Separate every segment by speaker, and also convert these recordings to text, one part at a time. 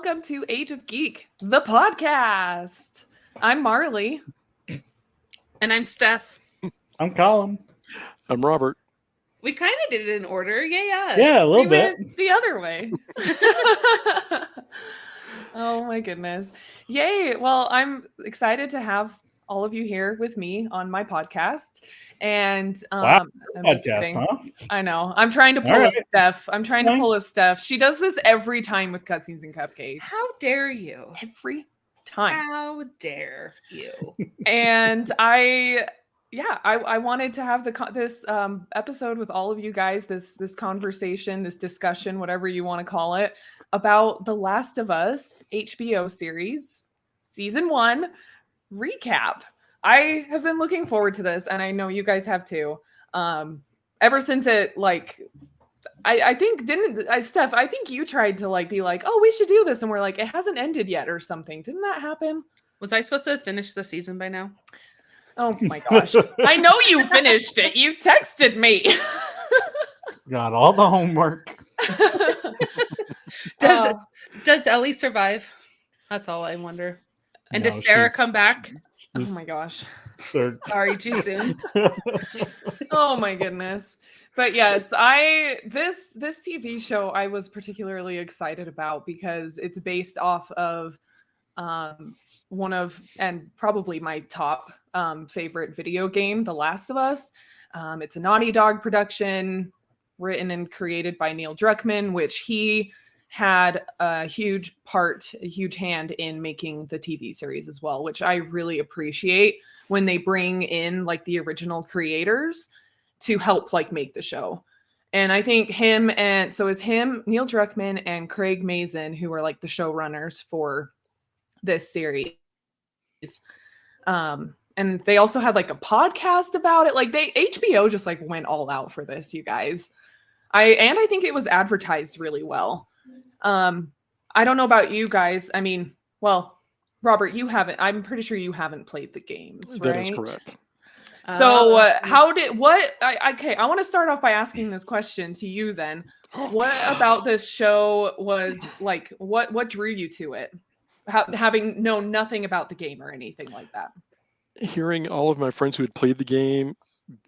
Speaker 1: welcome to Age of Geek, the podcast. I'm Marlee.
Speaker 2: And I'm Steph.
Speaker 3: I'm Collin.
Speaker 4: I'm Robert.
Speaker 2: We kind of did it in order. Yay, us.
Speaker 3: Yeah, a little
Speaker 1: We
Speaker 3: bit.
Speaker 1: went the other way. Oh my goodness. Yay. Well, I'm excited to have all of you here with me on my podcast. And
Speaker 3: Wow,
Speaker 1: I'm just
Speaker 3: podcast,
Speaker 1: kidding.
Speaker 3: huh?
Speaker 1: I know. I'm trying to pull
Speaker 3: All
Speaker 1: a
Speaker 3: right.
Speaker 1: Steph. I'm trying to
Speaker 3: Fine.
Speaker 1: pull a Steph. She does this every time with cutscenes and cupcakes.
Speaker 2: How dare you?
Speaker 1: Every time.
Speaker 2: How dare you?
Speaker 1: And I wanted to have this episode with all of you guys, this conversation, this discussion, whatever you want to call it, about The Last of Us HBO series, season 1 recap. I have been looking forward to this, and I know you guys have too. Ever since it, I think Steph, I think you tried to be like, oh, we should do this, and we're like, it hasn't ended yet or something. Didn't that happen?
Speaker 2: Was I supposed to finish the season by now?
Speaker 1: Oh my gosh. I know you finished it. You texted me.
Speaker 3: Got all the homework.
Speaker 2: Does Ellie survive? That's all I wonder. And
Speaker 3: No,
Speaker 2: does Sarah
Speaker 3: she's-
Speaker 2: come back?
Speaker 1: Oh my gosh.
Speaker 3: So-
Speaker 2: Sorry, too soon.
Speaker 1: Oh my goodness. But yes, this TV show I was particularly excited about because it's based off of one of, and probably my top favorite video game, The Last of Us. It's a Naughty Dog production, written and created by Neil Druckmann, which he had a huge hand in making the TV series as well, which I really appreciate when they bring in the original creators to help make the show. And I think him, Neil Druckmann and Craig Mazin, who are the showrunners for this series. And they also had a podcast about it. HBO just went all out for this, you guys. I think it was advertised really well. I don't know about you guys. I mean, well, Robert, I'm pretty sure you haven't played the games, right?
Speaker 4: That is correct.
Speaker 1: So I want to start off by asking this question to you then. What about this show was what drew you to it? Having known nothing about the game or anything like that.
Speaker 4: Hearing all of my friends who had played the game,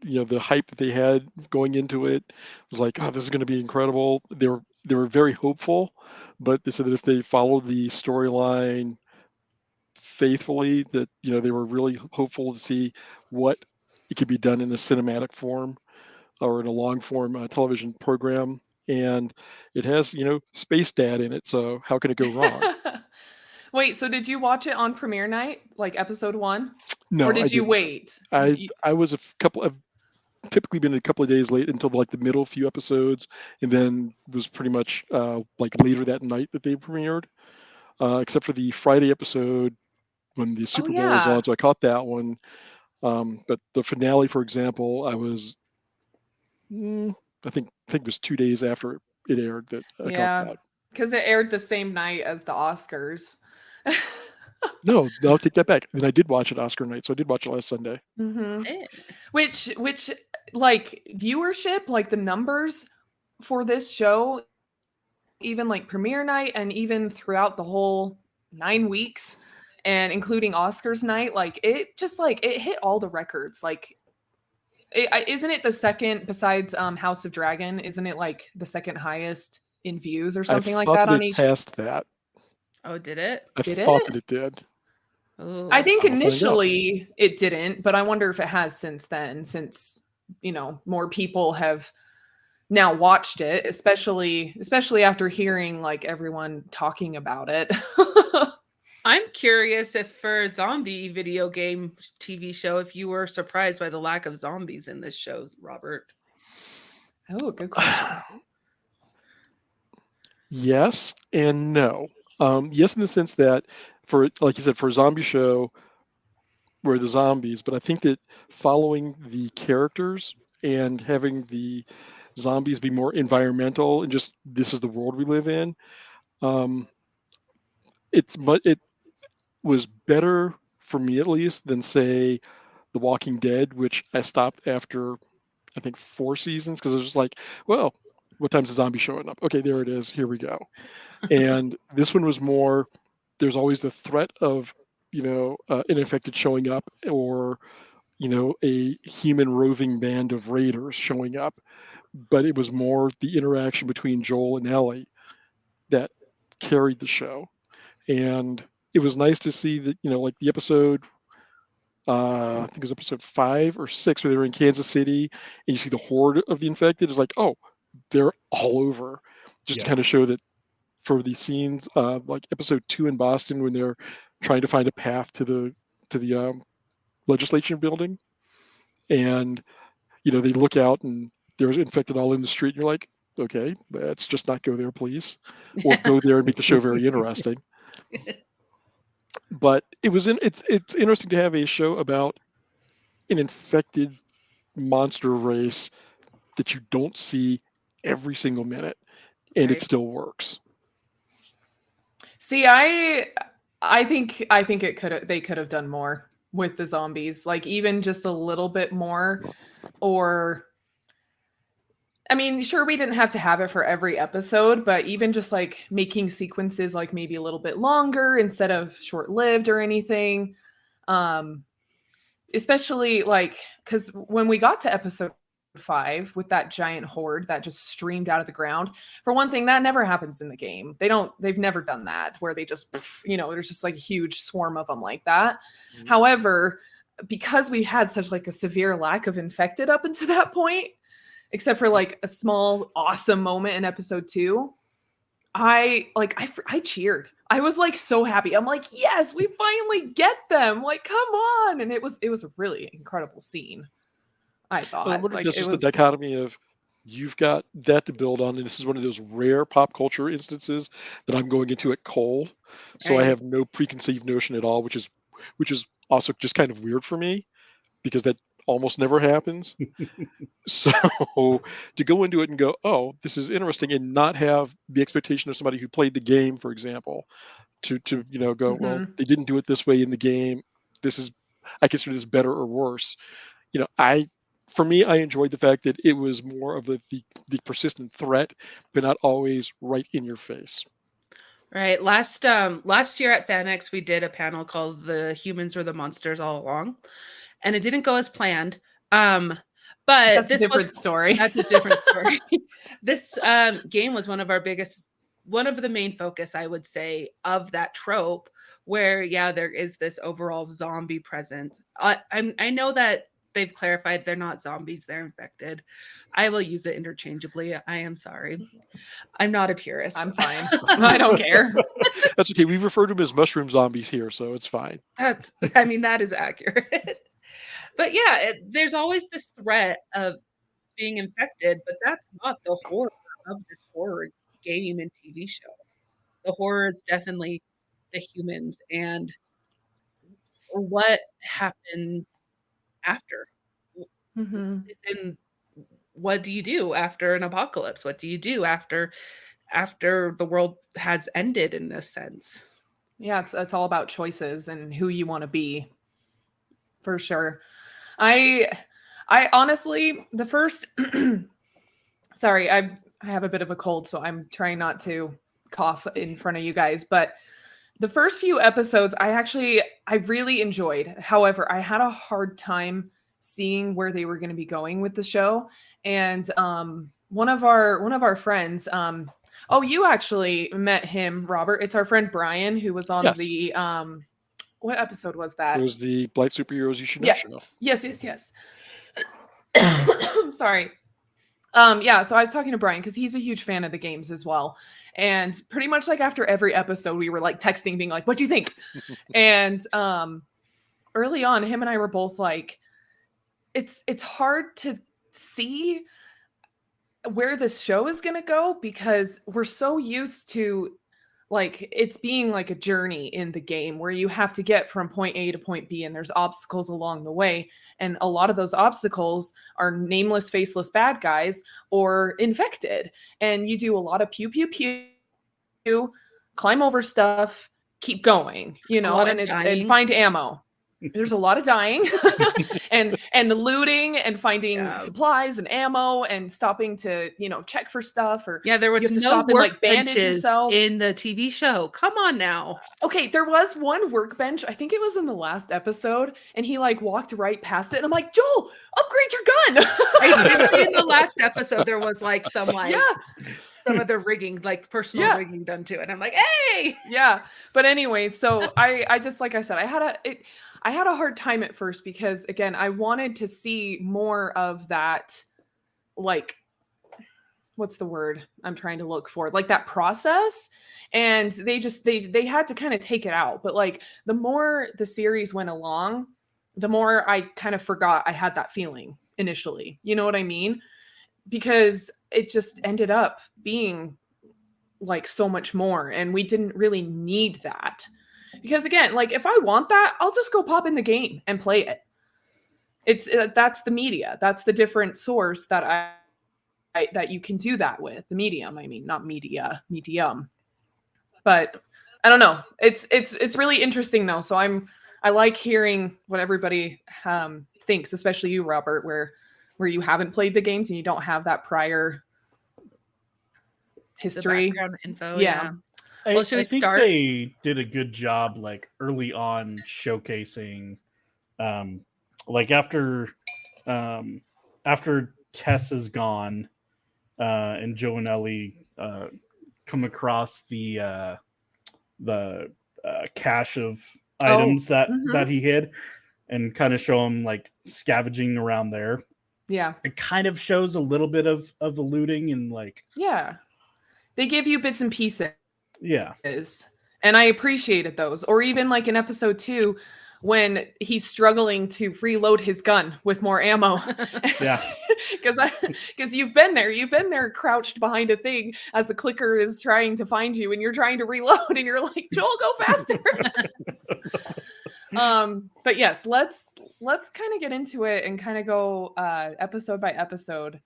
Speaker 4: the hype that they had going into it was like, oh, this is going to be incredible. They were very hopeful, but they said that if they followed the storyline faithfully, that they were really hopeful to see what it could be done in a cinematic form or in a long form television program. And it has Space Dad in it, so how can it go wrong?
Speaker 1: Wait, so did you watch it on premiere night, episode 1?
Speaker 4: No,
Speaker 1: or did you wait?
Speaker 4: I was I've typically been a couple of days late until the middle few episodes, and then was pretty much later that night that they premiered, except for the Friday episode when the Super Bowl was on, so I caught that one. But the finale, for example, I was I think it was 2 days after it aired that I caught that.
Speaker 1: Because it aired the same night as the Oscars.
Speaker 4: No, I'll take that back. And I did watch it Oscar night, so I did watch it last Sunday.
Speaker 1: Mm-hmm. Which viewership, the numbers for this show, even premiere night and even throughout the whole 9 weeks, and including Oscars night, it just it hit all the records. Isn't it the second besides House of Dragon? Isn't it the second highest in views or something like that on each?
Speaker 4: Passed that.
Speaker 2: Oh, did it?
Speaker 4: I thought that it did.
Speaker 2: Ooh.
Speaker 1: I think initially it didn't, but I wonder if it has since then, since more people have now watched it, especially after hearing everyone talking about it.
Speaker 2: I'm curious if for a zombie video game TV show, if you were surprised by the lack of zombies in this show, Robert.
Speaker 1: Oh, good question.
Speaker 4: Yes and no. Yes, in the sense that for, like you said, for a zombie show, where the zombies, but I think that following the characters and having the zombies be more environmental and just this is the world we live in, it was better for me at least than say The Walking Dead, which I stopped after I think 4 seasons because I was just like, well, what time's the zombie showing up? Okay, there it is. Here we go. And this one was more, there's always the threat of, an infected showing up, or, a human roving band of raiders showing up. But it was more the interaction between Joel and Ellie that carried the show. And it was nice to see that, like the episode, I think it was episode 5 or 6, where they were in Kansas City and you see the horde of the infected. It's like, oh, they're all over. Just to kind of show that for the scenes, like episode 2 in Boston, when they're trying to find a path to the legislature building, and they look out and there's infected all in the street, and you're like, okay, let's just not go there, please, or go there and make the show very interesting. But it's interesting to have a show about an infected monster race that you don't see every single minute, and it still works.
Speaker 1: See, I think they could have done more with the zombies, like even just a little bit more. Or, I mean, sure, we didn't have to have it for every episode, but even just like making sequences like maybe a little bit longer instead of short-lived or anything. Especially like, because when we got to episode 5 with that giant horde that just streamed out of the ground, for one thing, that never happens in the game. They've never done that, where they just, there's just like a huge swarm of them like that. Mm-hmm. However, because we had such like a severe lack of infected up until that point, except for like a small awesome moment in episode 2, I cheered. I was like so happy. I'm like, yes, we finally get them. Like, come on. And it was a really incredible scene, I thought.
Speaker 4: I wonder if this is the dichotomy of, you've got that to build on, and this is one of those rare pop culture instances that I'm going into at cold. So I have no preconceived notion at all, which is also just kind of weird for me, because that almost never happens. So to go into it and go, oh, this is interesting, and not have the expectation of somebody who played the game, for example, to go, mm-hmm. Well, they didn't do it this way in the game. I consider this better or worse. For me, I enjoyed the fact that it was more of the persistent threat, but not always right in your face.
Speaker 2: Right. Last year at FanX, we did a panel called "The Humans Were the Monsters All Along," and it didn't go as planned. But
Speaker 1: that's a different story.
Speaker 2: That's a different story. This game was one of the main focus, I would say, of that trope, where there is this overall zombie presence. I know that they've clarified they're not zombies, they're infected. I will use it interchangeably. I am sorry. I'm not a purist.
Speaker 1: I'm fine. I don't care.
Speaker 4: That's okay. We refer to them as mushroom zombies here, so it's fine.
Speaker 2: That is accurate. But there's always this threat of being infected, but that's not the horror of this horror game and TV show. The horror is definitely the humans and what happens after.
Speaker 1: Mm-hmm.
Speaker 2: What do you do after an apocalypse? What do you do after the world has ended, in this sense?
Speaker 1: Yeah, it's all about choices and who you want to be, for sure. I honestly, the first sorry, I have a bit of a cold, so I'm trying not to cough in front of you guys, but the first few episodes I really enjoyed. However, I had a hard time seeing where they were going to be going with the show. And one of our friends, you actually met him, Robert. It's our friend Brian, who was on the what episode was that?
Speaker 4: It was the Blight Superheroes You Should Know show.
Speaker 1: Yes. Sorry. So I was talking to Brian because he's a huge fan of the games as well. And pretty much like after every episode, we were like texting, being like, what do you think? And early on, him and I were both like, it's hard to see where this show is going to go, because we're so used to like it's being like a journey in the game where you have to get from point A to point B, and there's obstacles along the way. And a lot of those obstacles are nameless, faceless bad guys or infected. And you do a lot of pew, pew, pew, climb over stuff, keep going, and find ammo. There's a lot of dying and looting and finding supplies and ammo and stopping to, check for stuff, or
Speaker 2: there was
Speaker 1: you have to
Speaker 2: no
Speaker 1: stop and like bandage
Speaker 2: workbenches
Speaker 1: yourself.
Speaker 2: in the TV show. Come on now.
Speaker 1: Okay, there was one workbench. I think it was in the last episode, and he like walked right past it. And I'm like, Joel, upgrade your gun.
Speaker 2: I did see in the last episode there was like some some of the rigging, like personal rigging done to it. And I'm like, hey,
Speaker 1: yeah. But anyway, so I just, like I said, I had a hard time at first because, again, I wanted to see more of that, like, what's the word I'm trying to look for? Like that process. And they had to kind of take it out. But like the more the series went along, the more I kind of forgot I had that feeling initially. You know what I mean? Because it just ended up being like so much more. And we didn't really need that. Because again, like if I want that, I'll just go pop in the game and play it. It's that's the media. That's the different source that that you can do that with. The medium, I mean, not media, medium. But I don't know. It's really interesting though. So I like hearing what everybody thinks, especially you, Robert, where you haven't played the games and you don't have that prior history.
Speaker 2: The background info.
Speaker 1: Yeah.
Speaker 2: Well, should we
Speaker 3: I think
Speaker 2: start?
Speaker 3: they did a good job, like early on, showcasing, like after Tess is gone, and Joe and Ellie come across the cache of items that he hid, and kind of show him like scavenging around there.
Speaker 1: Yeah,
Speaker 3: it kind of shows a little bit of the looting and like
Speaker 1: they give you bits and pieces.
Speaker 3: Yeah.
Speaker 1: And I appreciated those. Or even like in episode 2, when he's struggling to reload his gun with more ammo.
Speaker 3: Yeah.
Speaker 1: Because you've been there crouched behind a thing as the clicker is trying to find you and you're trying to reload and you're like, Joel, go faster. But yes, let's kind of get into it and kind of go episode by episode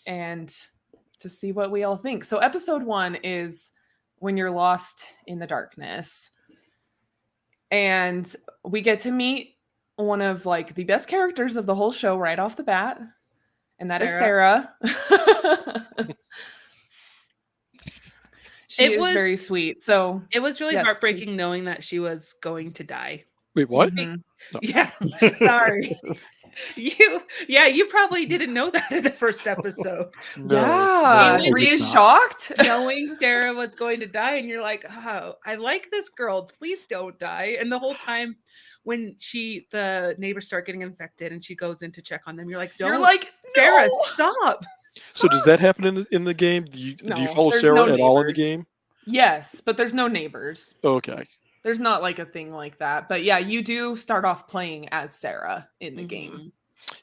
Speaker 1: and just see what we all think. So episode 1 is when you're lost in the darkness. And we get to meet one of like the best characters of the whole show right off the bat. And that is Sarah. She is very sweet. So
Speaker 2: it was really heartbreaking knowing that she was going to die.
Speaker 4: Wait, what?
Speaker 1: Mm-hmm.
Speaker 4: No.
Speaker 2: Yeah. Sorry. You probably didn't know that in the first episode.
Speaker 1: Yeah. Were you shocked?
Speaker 2: Knowing Sarah was going to die, and you're like, oh, I like this girl. Please don't die. And the whole time when the neighbors start getting infected and she goes in to check on them, you're like, don't.
Speaker 1: You're like,
Speaker 2: Sarah,
Speaker 1: no!
Speaker 2: stop.
Speaker 4: So does that happen in the game? Do you follow Sarah at all in the game?
Speaker 1: Yes, but there's no neighbors.
Speaker 4: Okay.
Speaker 1: There's not like a thing like that. But yeah, you do start off playing as Sarah in the game.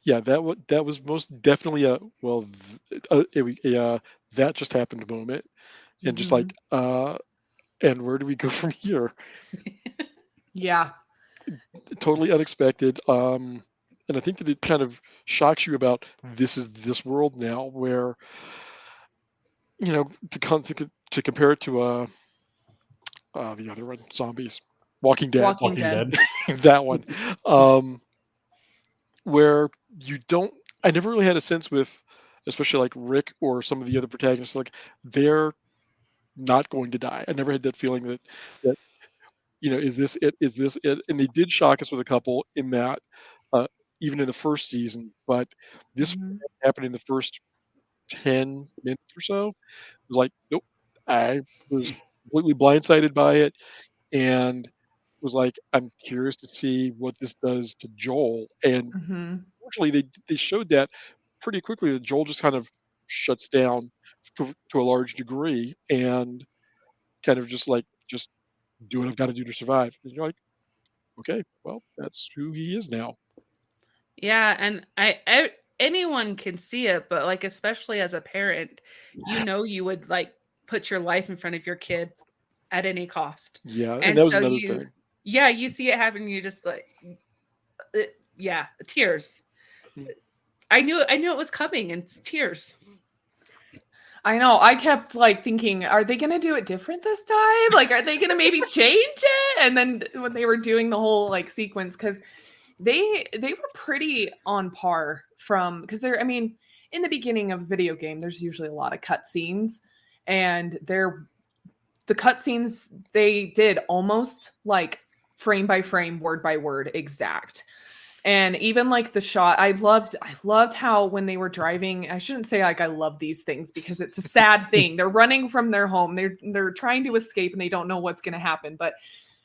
Speaker 4: Yeah, that was most definitely that just happened moment. And just like, and where do we go from here?
Speaker 1: Yeah.
Speaker 4: Totally unexpected. And I think that it kind of shocks you about this world now where, to compare it to the other one, zombies, Walking Dead.
Speaker 1: Walking Dead.
Speaker 4: That one. Where I never really had a sense with, especially like Rick or some of the other protagonists, like they're not going to die. I never had that feeling that is this it? And they did shock us with a couple in that, even in the first season, but this happened in the first 10 minutes or so. It was like, nope, I was completely blindsided by it and was like, I'm curious to see what this does to Joel. And unfortunately, they showed that pretty quickly that Joel just kind of shuts down to a large degree and kind of just do what I've got to do to survive. And you're like, okay, well, that's who he is now.
Speaker 2: Yeah, and I anyone can see it, but like especially as a parent, you would like put your life in front of your kid at any cost.
Speaker 4: Yeah, and that was another thing.
Speaker 2: Yeah, you see it happen, you just like, tears. I knew it was coming, and tears.
Speaker 1: I know. I kept like thinking, are they going to do it different this time? Like, are they going to maybe change it? And then when they were doing the whole like sequence, because they were pretty on par from because they're I mean, in the beginning of a video game, there's usually a lot of cut scenes, and the cut scenes they did almost like frame by frame, word by word, exact. And even like the shot, I loved how when they were driving, I shouldn't say like I love these things because it's a sad thing. They're running from their home. They're trying to escape and they don't know what's going to happen, but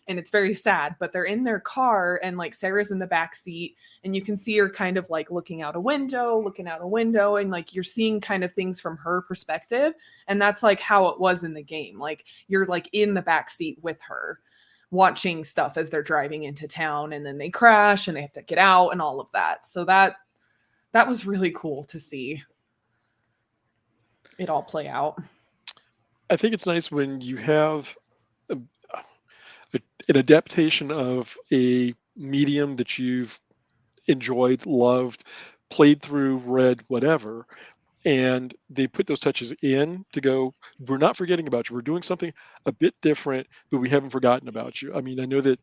Speaker 1: and it's very sad, but they're in their car and like Sarah's in the back seat and you can see her kind of like looking out a window and like you're seeing kind of things from her perspective, and that's like how it was in the game. Like you're like in the back seat with her watching stuff as they're driving into town, and then they crash and they have to get out and all of that. So that was really cool to see it all play out.
Speaker 4: I think it's nice when you have an adaptation of a medium that you've enjoyed, loved, played through, read, whatever, and they put those touches in to go, we're not forgetting about you. We're doing something a bit different, but we haven't forgotten about you. I mean, I know that,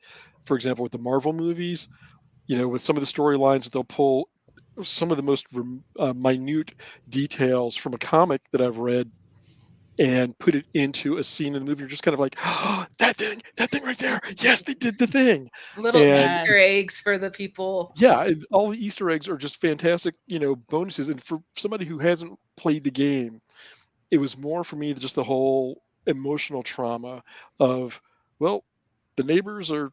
Speaker 4: for example, with the Marvel movies, with some of the storylines, they'll pull some of the most minute details from a comic that I've read and put it into a scene in the movie. You're just kind of like, oh, that thing right there. Yes, they did the thing.
Speaker 2: Little
Speaker 4: And
Speaker 2: Easter eggs for the people.
Speaker 4: yeah, and all the Easter eggs are just fantastic, bonuses. And for somebody who hasn't played the game, it was more for me just the whole emotional trauma of, well, the neighbors are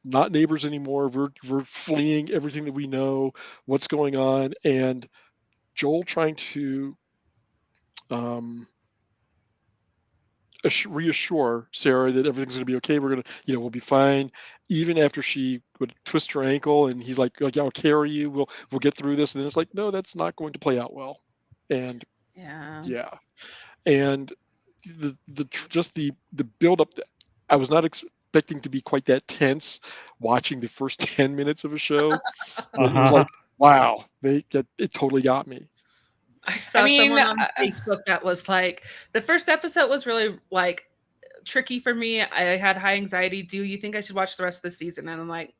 Speaker 4: not neighbors anymore. We're fleeing everything that we know, what's going on, and Joel trying to reassure Sarah that everything's going to be okay. We're going to, we'll be fine. Even after she would twist her ankle, and he's like, yeah, I'll carry you. We'll get through this. And then it's like, no, that's not going to play out well. And yeah, and just the build up. I was not expecting to be quite that tense watching the first 10 minutes of a show. But it was like, wow, it totally got me.
Speaker 2: I saw someone on Facebook that was like, the first episode was really like tricky for me. I had high anxiety. Do you think I should watch the rest of the season? And I'm like,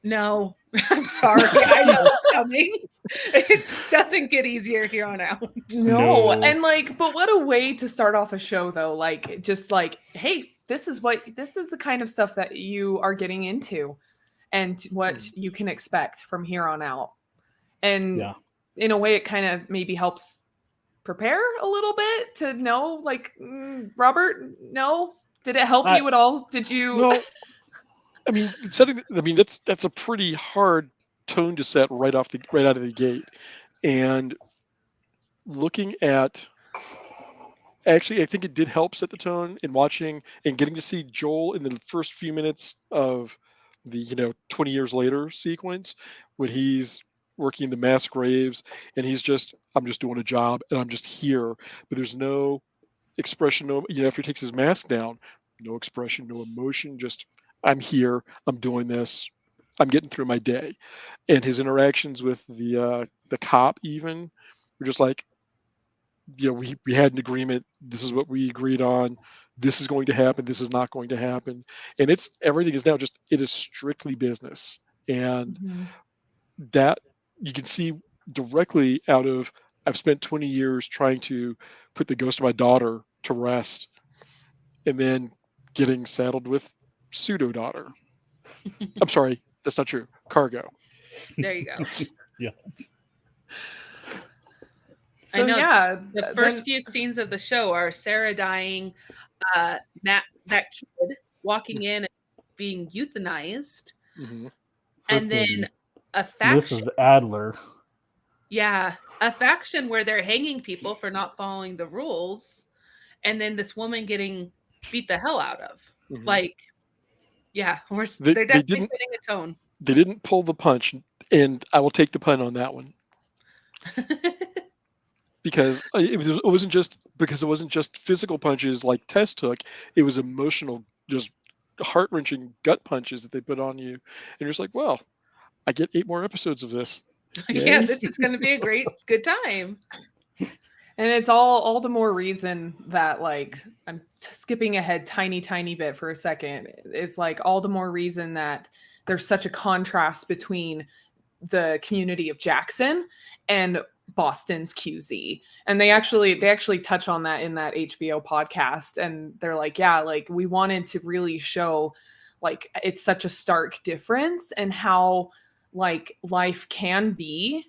Speaker 2: no, I'm sorry. I know it's coming. It doesn't get easier here on out.
Speaker 1: No. And like, but what a way to start off a show though. Like, just like, hey, this is the kind of stuff that you are getting into and what you can expect from here on out. And in a way, it kind of maybe helps prepare a little bit to know, like, Robert, no? Did it help you at all? Did you?
Speaker 4: Well, I mean, that's a pretty hard tone to set right out of the gate. And looking at, actually, I think it did help set the tone in watching and getting to see Joel in the first few minutes of the 20 years later sequence when he's working the mass graves and I'm just doing a job and I'm just here, but there's no expression, after he takes his mask down, no expression, no emotion, just I'm here, I'm doing this, I'm getting through my day. And his interactions with the cop even were just like, we had an agreement, this is what we agreed on, this is going to happen, this is not going to happen. And everything is now it is strictly business. And that you can see directly out of, I've spent 20 years trying to put the ghost of my daughter to rest and then getting saddled with pseudo daughter. I'm sorry, that's not true. Cargo.
Speaker 2: There you go.
Speaker 3: Yeah.
Speaker 1: So,
Speaker 2: I know the first few scenes of the show are Sarah dying, that kid walking in and being euthanized, and then a faction.
Speaker 3: This is Adler.
Speaker 2: Yeah, a faction where they're hanging people for not following the rules, and then this woman getting beat the hell out of. Like, yeah, they're definitely setting a tone.
Speaker 4: They didn't pull the punch, and I will take the pun on that one. Because it wasn't just physical punches like Tess took. It was emotional, just heart-wrenching gut punches that they put on you. And you're just like, well, I get 8 more episodes of this.
Speaker 2: Yeah, this is going to be a good time.
Speaker 1: And it's all the more reason that, like, I'm skipping ahead tiny bit for a second. It's like all the more reason that there's such a contrast between the community of Jackson and Boston's QZ. And they actually touch on that in that HBO podcast. And they're like, yeah, like we wanted to really show like it's such a stark difference and how like life can be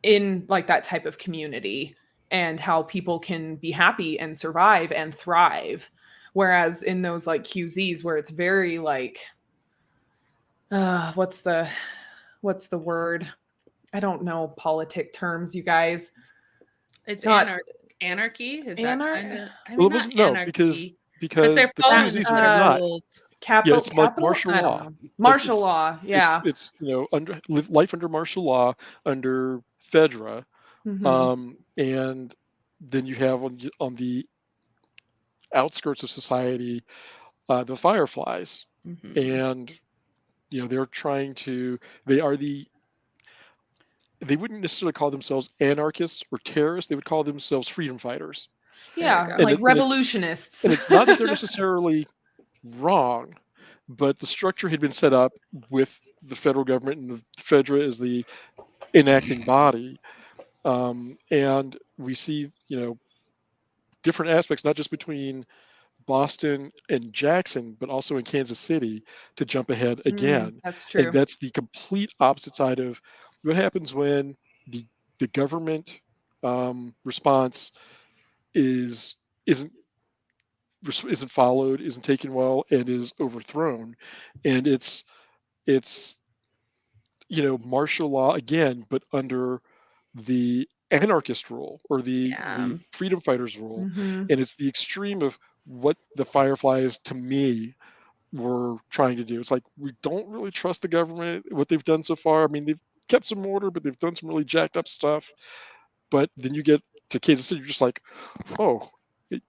Speaker 1: in like that type of community and how people can be happy and survive and thrive. Whereas in those like QZs where it's very like, what's the word? I don't know politic terms, you guys.
Speaker 2: It's
Speaker 1: not
Speaker 2: anarchy. Is that kind of? I mean,
Speaker 4: Well, it wasn't because
Speaker 2: they're
Speaker 4: the
Speaker 2: following
Speaker 4: QZs
Speaker 2: certain
Speaker 4: are not.
Speaker 2: rules.
Speaker 4: Yeah, it's like
Speaker 1: Capital?
Speaker 4: martial
Speaker 1: I don't
Speaker 4: law.
Speaker 1: know. Martial
Speaker 4: It's-
Speaker 1: law, yeah.
Speaker 4: It's under life under martial law under FEDRA,
Speaker 1: Mhm.
Speaker 4: and then you have on the outskirts of society the Fireflies,
Speaker 2: Mhm.
Speaker 4: and they're trying to. They are they wouldn't necessarily call themselves anarchists or terrorists. They would call themselves freedom fighters.
Speaker 1: Yeah,
Speaker 2: go.
Speaker 4: And
Speaker 1: like
Speaker 4: it-
Speaker 1: revolutionists.
Speaker 4: And it's not that they're necessarily wrong, but the structure had been set up with the federal government and the FEDRA as the enacting body. And we see, different aspects, not just between Boston and Jackson, but also in Kansas City to jump ahead again.
Speaker 1: That's true.
Speaker 4: And that's the complete opposite side of what happens when the government response isn't followed, isn't taken well, and is overthrown. And it's martial law again, but under the anarchist rule or the freedom fighters rule.
Speaker 1: Mhm.
Speaker 4: And it's the extreme of what the Fireflies to me were trying to do. It's like we don't really trust the government, what they've done so far. I mean, they've kept some order, but they've done some really jacked up stuff. But then you get to Kansas City, you're just like, oh,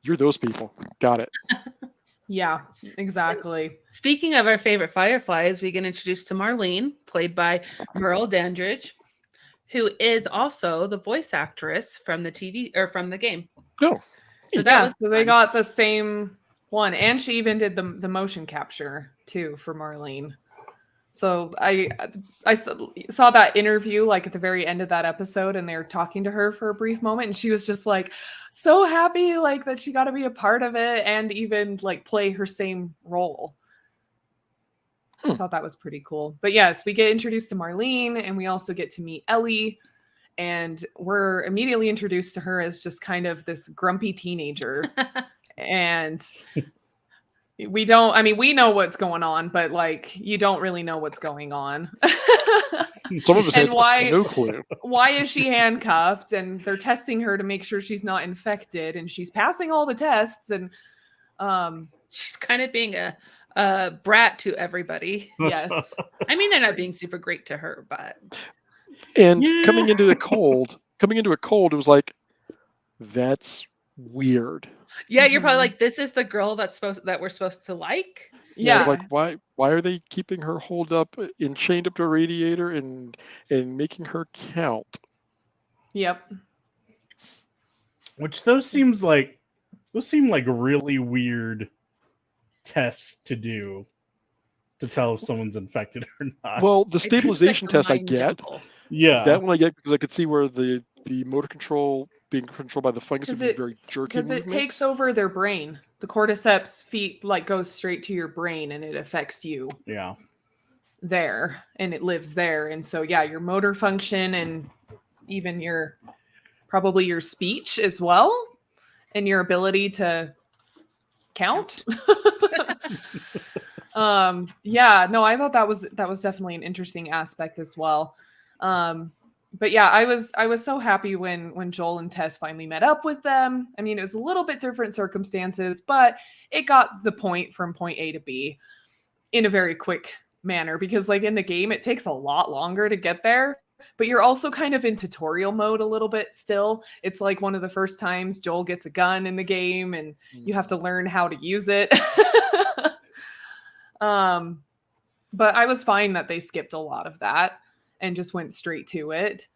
Speaker 4: you're those people. Got it.
Speaker 1: Yeah, exactly.
Speaker 2: Speaking of our favorite Fireflies, we get introduced to Marlene, played by Merle Dandridge, who is also the voice actress from the TV or from the game.
Speaker 4: No.
Speaker 2: So that was
Speaker 1: so they got the same one, and she even did the motion capture too for Marlene. So I saw that interview like at the very end of that episode, and they were talking to her for a brief moment, and she was just like so happy like that she got to be a part of it and even like play her same role. I thought that was pretty cool. But yes, we get introduced to Marlene, and we also get to meet Ellie, and we're immediately introduced to her as just kind of this grumpy teenager. And we know what's going on, but like you don't really know what's going on.
Speaker 4: Some of us
Speaker 1: And
Speaker 4: had no clue.
Speaker 1: Why is she handcuffed? And they're testing her to make sure she's not infected, and she's passing all the tests, and
Speaker 2: she's kind of being a brat to everybody.
Speaker 1: Yes.
Speaker 2: I mean, they're not being super great to her, but
Speaker 4: and coming into a cold, it was like, that's weird.
Speaker 2: Yeah, you're probably like, this is the girl that we're supposed to like.
Speaker 1: Yeah.
Speaker 4: It's like, why are they keeping her holed up and chained up to a radiator and making her count?
Speaker 1: Yep.
Speaker 3: Which those seem like really weird tests to do to tell if someone's infected or not.
Speaker 4: Well, the stabilization test I get.
Speaker 2: Juggle.
Speaker 3: Yeah.
Speaker 4: That one I get because I could see where the motor control being controlled by the fungus would be very jerky
Speaker 1: because it takes over their brain. The cordyceps feet like goes straight to your brain, and it affects you.
Speaker 3: Yeah.
Speaker 1: There, and it lives there, and so yeah, your motor function and even probably your speech as well, and your ability to count. Yeah, no, I thought that was definitely an interesting aspect as well. But yeah, I was so happy when Joel and Tess finally met up with them. I mean, it was a little bit different circumstances, but it got the point from point A to B in a very quick manner, because like in the game, it takes a lot longer to get there, but you're also kind of in tutorial mode a little bit still. It's like one of the first times Joel gets a gun in the game, and you have to learn how to use it. But I was fine that they skipped a lot of that and just went straight to it.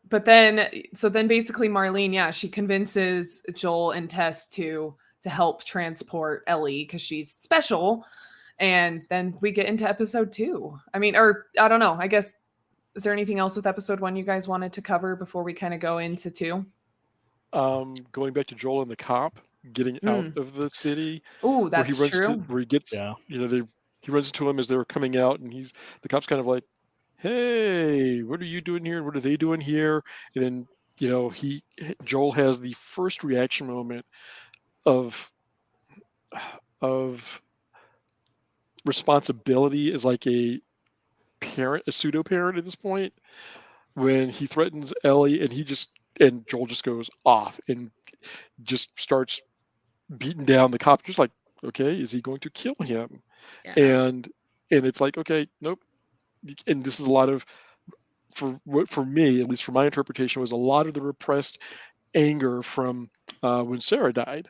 Speaker 1: then basically Marlene, yeah, she convinces Joel and Tess to help transport Ellie because she's special. And then we get into episode 2. I mean, or I don't know. I guess, is there anything else with episode 1 you guys wanted to cover before we kind of go into 2?
Speaker 4: Going back to Joel and the cop getting out of the city,
Speaker 1: Oh, that's true.
Speaker 4: where he gets,
Speaker 3: Yeah.
Speaker 4: he runs into him as they were coming out, and the cop's kind of like, "Hey, what are you doing here? And what are they doing here?" And then Joel has the first reaction moment of responsibility as like a parent, a pseudo parent at this point, when he threatens Ellie, and Joel just goes off and just starts beating down the cop. Just like, okay, is he going to kill him?
Speaker 2: Yeah.
Speaker 4: And it's like, okay, nope. And this is a lot of, for me, at least for my interpretation, was a lot of the repressed anger from when Sarah died.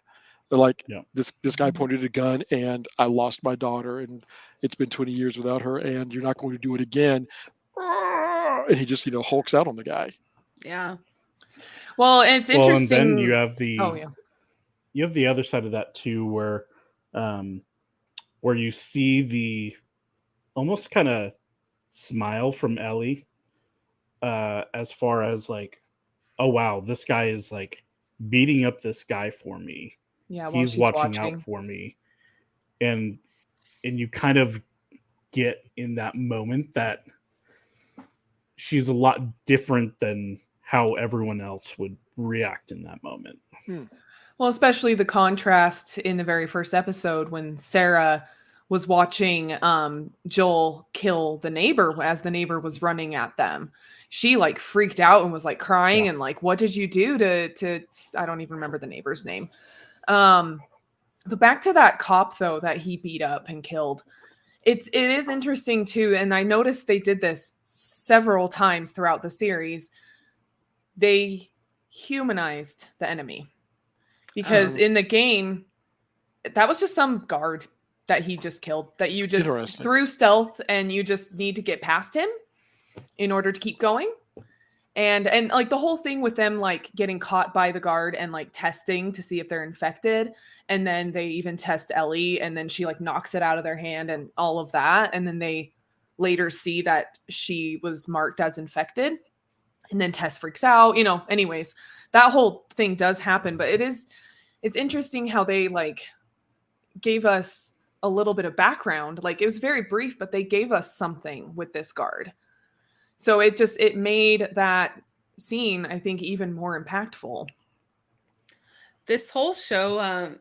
Speaker 4: Like,
Speaker 3: Yeah.
Speaker 4: this guy pointed a gun, and I lost my daughter, and it's been 20 years without her, and you're not going to do it again. And he just hulks out on the guy.
Speaker 2: Yeah.
Speaker 1: Well, it's interesting.
Speaker 3: And then you have
Speaker 1: you
Speaker 3: have the other side of that too, where you see the almost kind of smile from Ellie, as far as like, oh wow, this guy is like beating up this guy for me.
Speaker 1: Yeah,
Speaker 3: he's watching out for me, and you kind of get in that moment that she's a lot different than how everyone else would react in that moment.
Speaker 1: Well, especially the contrast in the very first episode when Sarah was watching Joel kill the neighbor as the neighbor was running at them. She like freaked out and was like crying and like, what did you do to I don't even remember the neighbor's name. But back to that cop though that he beat up and killed. It is interesting too, and I noticed they did this several times throughout the series. They humanized the enemy. Because in the game, that was just some guard that he just killed, that you just through stealth, and you just need to get past him in order to keep going. And like the whole thing with them like getting caught by the guard and like testing to see if they're infected, and then they even test Ellie, and then she like knocks it out of their hand and all of that, and then they later see that she was marked as infected, and then Tess freaks out. Anyways, that whole thing does happen, but it's interesting how they like gave us a little bit of background. Like it was very brief, but they gave us something with this guard. So it made that scene, I think, even more impactful.
Speaker 2: This whole show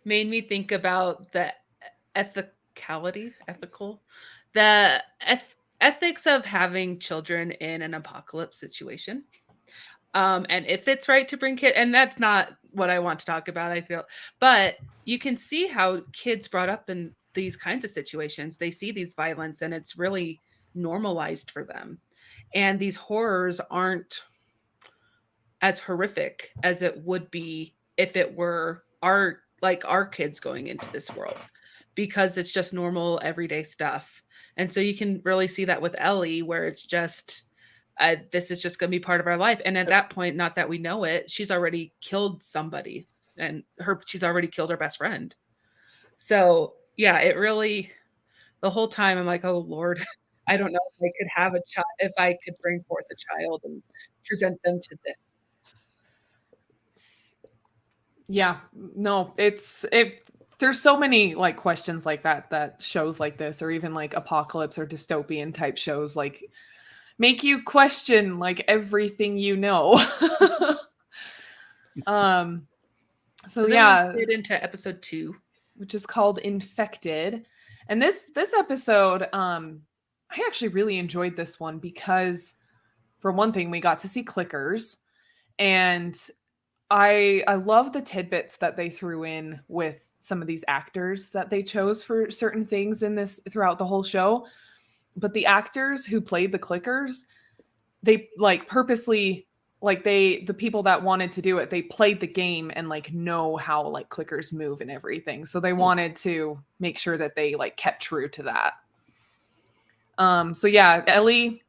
Speaker 2: made me think about the ethics of having children in an apocalypse situation. And if it's right to bring kids, and that's not what I want to talk about, I feel, but you can see how kids brought up in these kinds of situations, they see these violence and it's really normalized for them. And these horrors aren't as horrific as it would be if it were our kids going into this world, because it's just normal everyday stuff. And so you can really see that with Ellie, where it's just, this is just going to be part of our life. And at that point, not that we know it, she's already killed somebody, and she's already killed her best friend. So yeah, it really, the whole time I'm like, oh Lord, I don't know if I could have a child, if I could bring forth a child and present them to this.
Speaker 1: Yeah, no, there's so many like questions like that shows like this, or even like apocalypse or dystopian type shows like make you question like everything So yeah,
Speaker 2: we get into episode 2,
Speaker 1: which is called Infected. And this episode, I actually really enjoyed this one because, for one thing, we got to see clickers, and I love the tidbits that they threw in with some of these actors that they chose for certain things in this throughout the whole show. But the actors who played the clickers, they like purposely, like the people that wanted to do it, they played the game and like know how like clickers move and everything. So they wanted to make sure that they like kept true to that. So yeah, Ellie,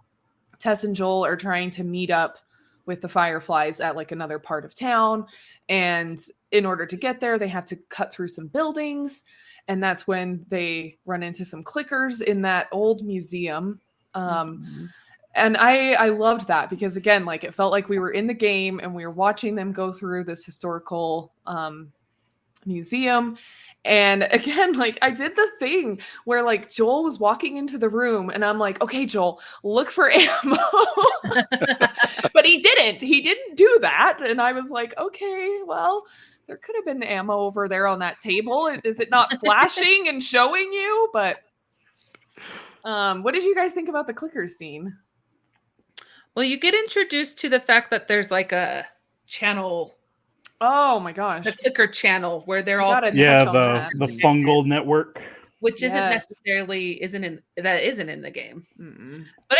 Speaker 1: Tess, and Joel are trying to meet up with the Fireflies at like another part of town. And in order to get there, they have to cut through some buildings. And that's when they run into some clickers in that old museum. And I loved that because, again, like it felt like we were in the game and we were watching them go through this historical museum. And again, like I did the thing where like Joel was walking into the room and I'm like, okay, Joel, look for ammo. But he didn't do that. And I was like, okay, well, there could have been ammo over there on that table. Is it not flashing and showing you? But what did you guys think about the clicker scene?
Speaker 2: Well, you get introduced to the fact that there's like a channel.
Speaker 1: Oh my gosh.
Speaker 2: The clicker channel where they're
Speaker 1: We
Speaker 2: all
Speaker 1: gotta
Speaker 3: Yeah,
Speaker 1: touch on
Speaker 3: the
Speaker 1: that.
Speaker 3: fungal network.
Speaker 2: which isn't
Speaker 1: Yes.
Speaker 2: necessarily isn't in the game.
Speaker 1: Mm-mm.
Speaker 2: But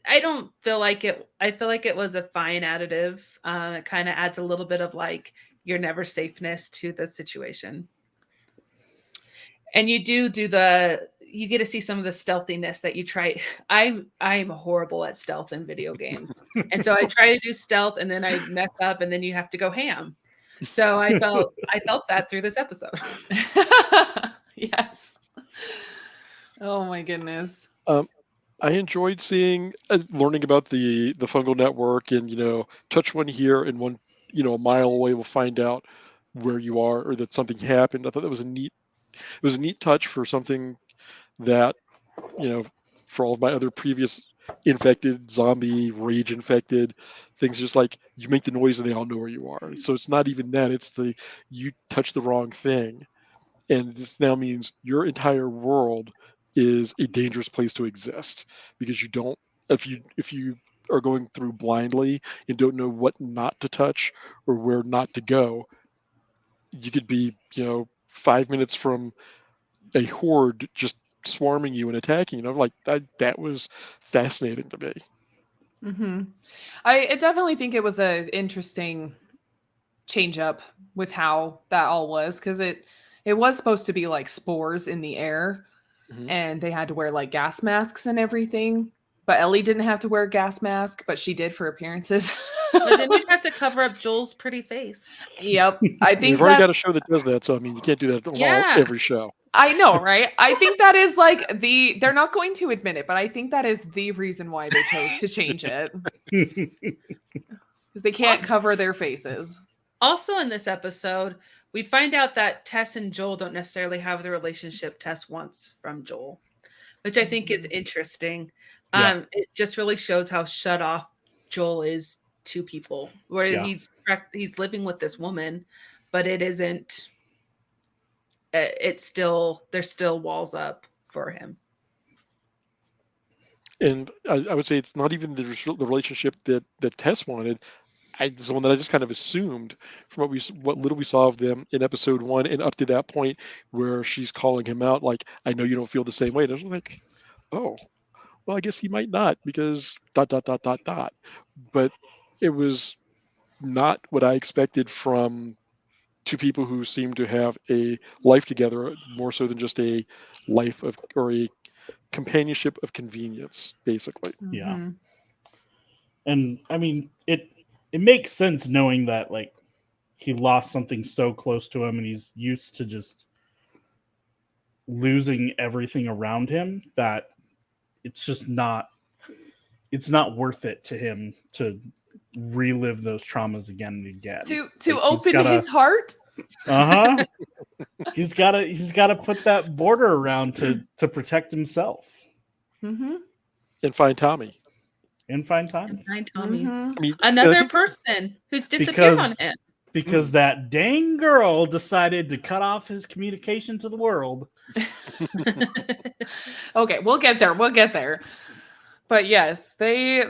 Speaker 2: I don't feel like it. I feel like it was a fine additive. It kind of adds a little bit of like your never safeness to the situation. And you you get to see some of the stealthiness that you try. I'm horrible at stealth in video games. And so I try to do stealth and then I mess up and then you have to go ham. So I felt that through this episode.
Speaker 1: Yes. Oh my goodness.
Speaker 4: I enjoyed learning about the fungal network, and touch one here and one a mile away will find out where you are or that something happened. I thought that was a neat touch for something that for all of my other previous infected, zombie, rage infected things, just like you make the noise and they all know where you are. So it's not even that, it's you touch the wrong thing and this now means your entire world is a dangerous place to exist, because if you are going through blindly and don't know what not to touch or where not to go, you could be 5 minutes from a horde just swarming you and attacking. Like that was fascinating to me.
Speaker 1: Mm-hmm. I definitely think it was an interesting change up with how that all was, because it was supposed to be like spores in the air, and they had to wear like gas masks and everything. But Ellie didn't have to wear a gas mask, but she did for appearances.
Speaker 2: But then you'd have to cover up Joel's pretty face.
Speaker 1: Yep. I think
Speaker 4: You've already got a show that does that, so I mean, you can't do that every show.
Speaker 1: I know, right? I think that is like they're not going to admit it, but I think that is the reason why they chose to change it. Because they can't cover their faces.
Speaker 2: Also in this episode, we find out that Tess and Joel don't necessarily have the relationship Tess wants from Joel, which I think is interesting.
Speaker 3: Yeah.
Speaker 2: It just really shows how shut off Joel is to people, where he's living with this woman, but it isn't. It's still, there's still walls up for him.
Speaker 4: And I would say it's not even the relationship that Tess wanted. It's the one that I just kind of assumed from what little we saw of them in episode 1 and up to that point where she's calling him out, like, I know you don't feel the same way. And I was like, oh, well, I guess he might not, because ... But it was not what I expected from two people who seem to have a life together, more so than just a life or a companionship of convenience, basically.
Speaker 3: Yeah.
Speaker 1: Mm-hmm.
Speaker 3: And I mean, it makes sense knowing that like he lost something so close to him and he's used to just losing everything around him, that it's not worth it to him to relive those traumas again and again.
Speaker 1: To open his heart.
Speaker 3: He's gotta put that border around to protect himself.
Speaker 1: Mm-hmm.
Speaker 4: And find Tommy.
Speaker 1: Mm-hmm.
Speaker 4: I mean,
Speaker 2: Another person who's disappeared on him.
Speaker 3: Because that dang girl decided to cut off his communication to the world.
Speaker 1: Okay, we'll get there. But yes, they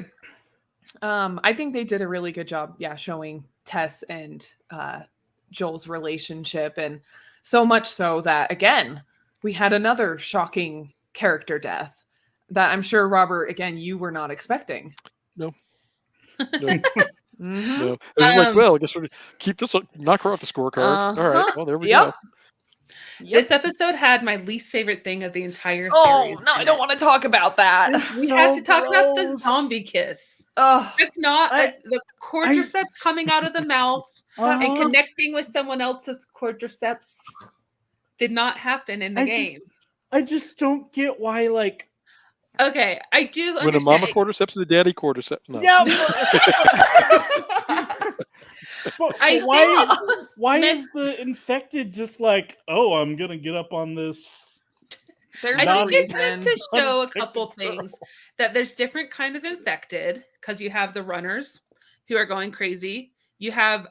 Speaker 1: I think they did a really good job, showing Tess and Joel's relationship, and so much so that again, we had another shocking character death that I'm sure, Robert, again, you were not expecting.
Speaker 4: No.
Speaker 1: Mm-hmm.
Speaker 4: No. It was like, well, I guess we're keep this, knock her off the scorecard. All right. Well, there we go.
Speaker 2: This episode had my least favorite thing of the entire series.
Speaker 1: Oh no, I don't want to talk about that.
Speaker 2: We have to talk about the zombie kiss.
Speaker 1: Oh,
Speaker 2: It's not the quadriceps coming out of the mouth and connecting with someone else's quadriceps did not happen in the game.
Speaker 3: I just don't get why, like.
Speaker 2: Okay, I do understand.
Speaker 4: When a mama quadriceps and a daddy quadriceps. No.
Speaker 3: Yeah. But why is the infected just like, oh, I'm gonna get up on this?
Speaker 2: I think it's meant to show a couple things. That there's different kind of infected, because you have the runners who are going crazy. You have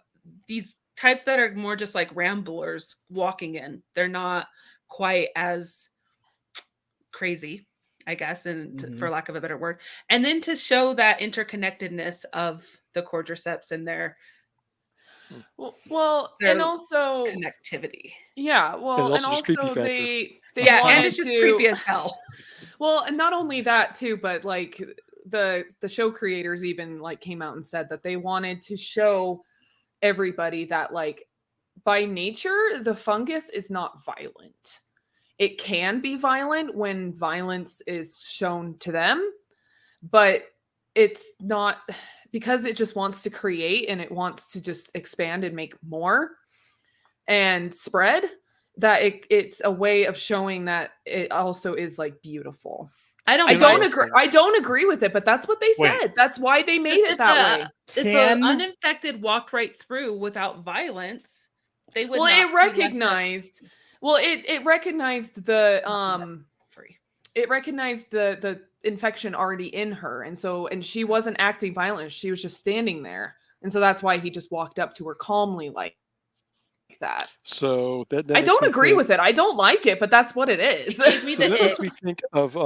Speaker 2: these types that are more just like ramblers walking in. They're not quite as crazy, I guess, and for lack of a better word. And then to show that interconnectedness of the quadriceps and their
Speaker 1: and also
Speaker 2: connectivity.
Speaker 1: Yeah, well, and also they
Speaker 2: and it's just creepy as hell.
Speaker 1: Well, and not only that too, but like the show creators even like came out and said that they wanted to show everybody that like by nature the fungus is not violent. It can be violent when violence is shown to them, but it's not, because it just wants to create and it wants to just expand and make more and spread, that it's a way of showing that it also is like beautiful. I don't agree with it, but that's what they said. That's why they made it that way.
Speaker 2: If an uninfected walked right through without violence, they would
Speaker 1: it recognized the it recognized the infection already in her, and she wasn't acting violent. She was just standing there, and so that's why he just walked up to her calmly like that.
Speaker 4: So that
Speaker 1: I don't agree with it. I don't like it, but that's what it is.
Speaker 4: That makes me think of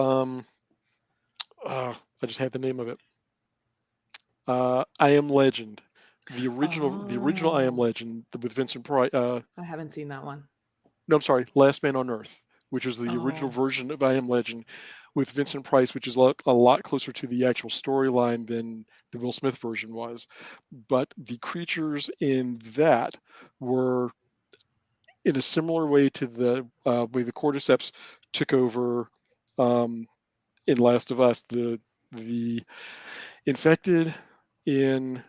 Speaker 4: I just had the name of it. I Am Legend, the original I Am Legend with Vincent Price.
Speaker 1: I haven't seen that one.
Speaker 4: No, I'm sorry, Last Man on Earth, which is the original version of I Am Legend with Vincent Price, which is a lot closer to the actual storyline than the Will Smith version was. But the creatures in that were in a similar way to the way the cordyceps took over in Last of Us. The infected in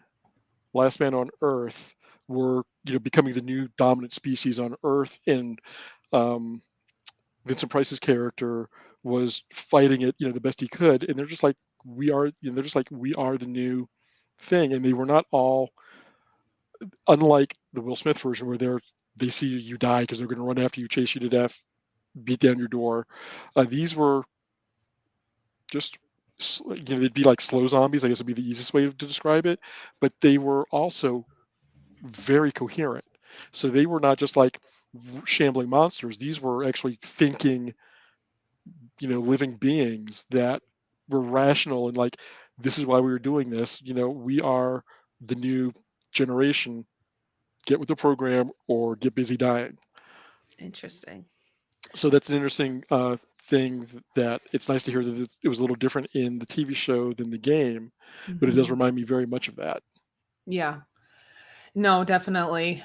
Speaker 4: Last Man on Earth were becoming the new dominant species on Earth, and Vincent Price's character was fighting it the best he could, and they're just like we are the new thing. And they were not all, unlike the Will Smith version where they see you die because they're going to run after you, chase you to death, beat down your door. These were just they'd be like slow zombies, I guess would be the easiest way to describe it, but they were also very coherent. So they were not just like shambling monsters. These were actually thinking, living beings that were rational and like, this is why we were doing this. We are the new generation. Get with the program or get busy dying.
Speaker 2: Interesting.
Speaker 4: So that's an interesting thing, that it's nice to hear that it was a little different in the TV show than the game, but it does remind me very much of that.
Speaker 1: Yeah. No, definitely.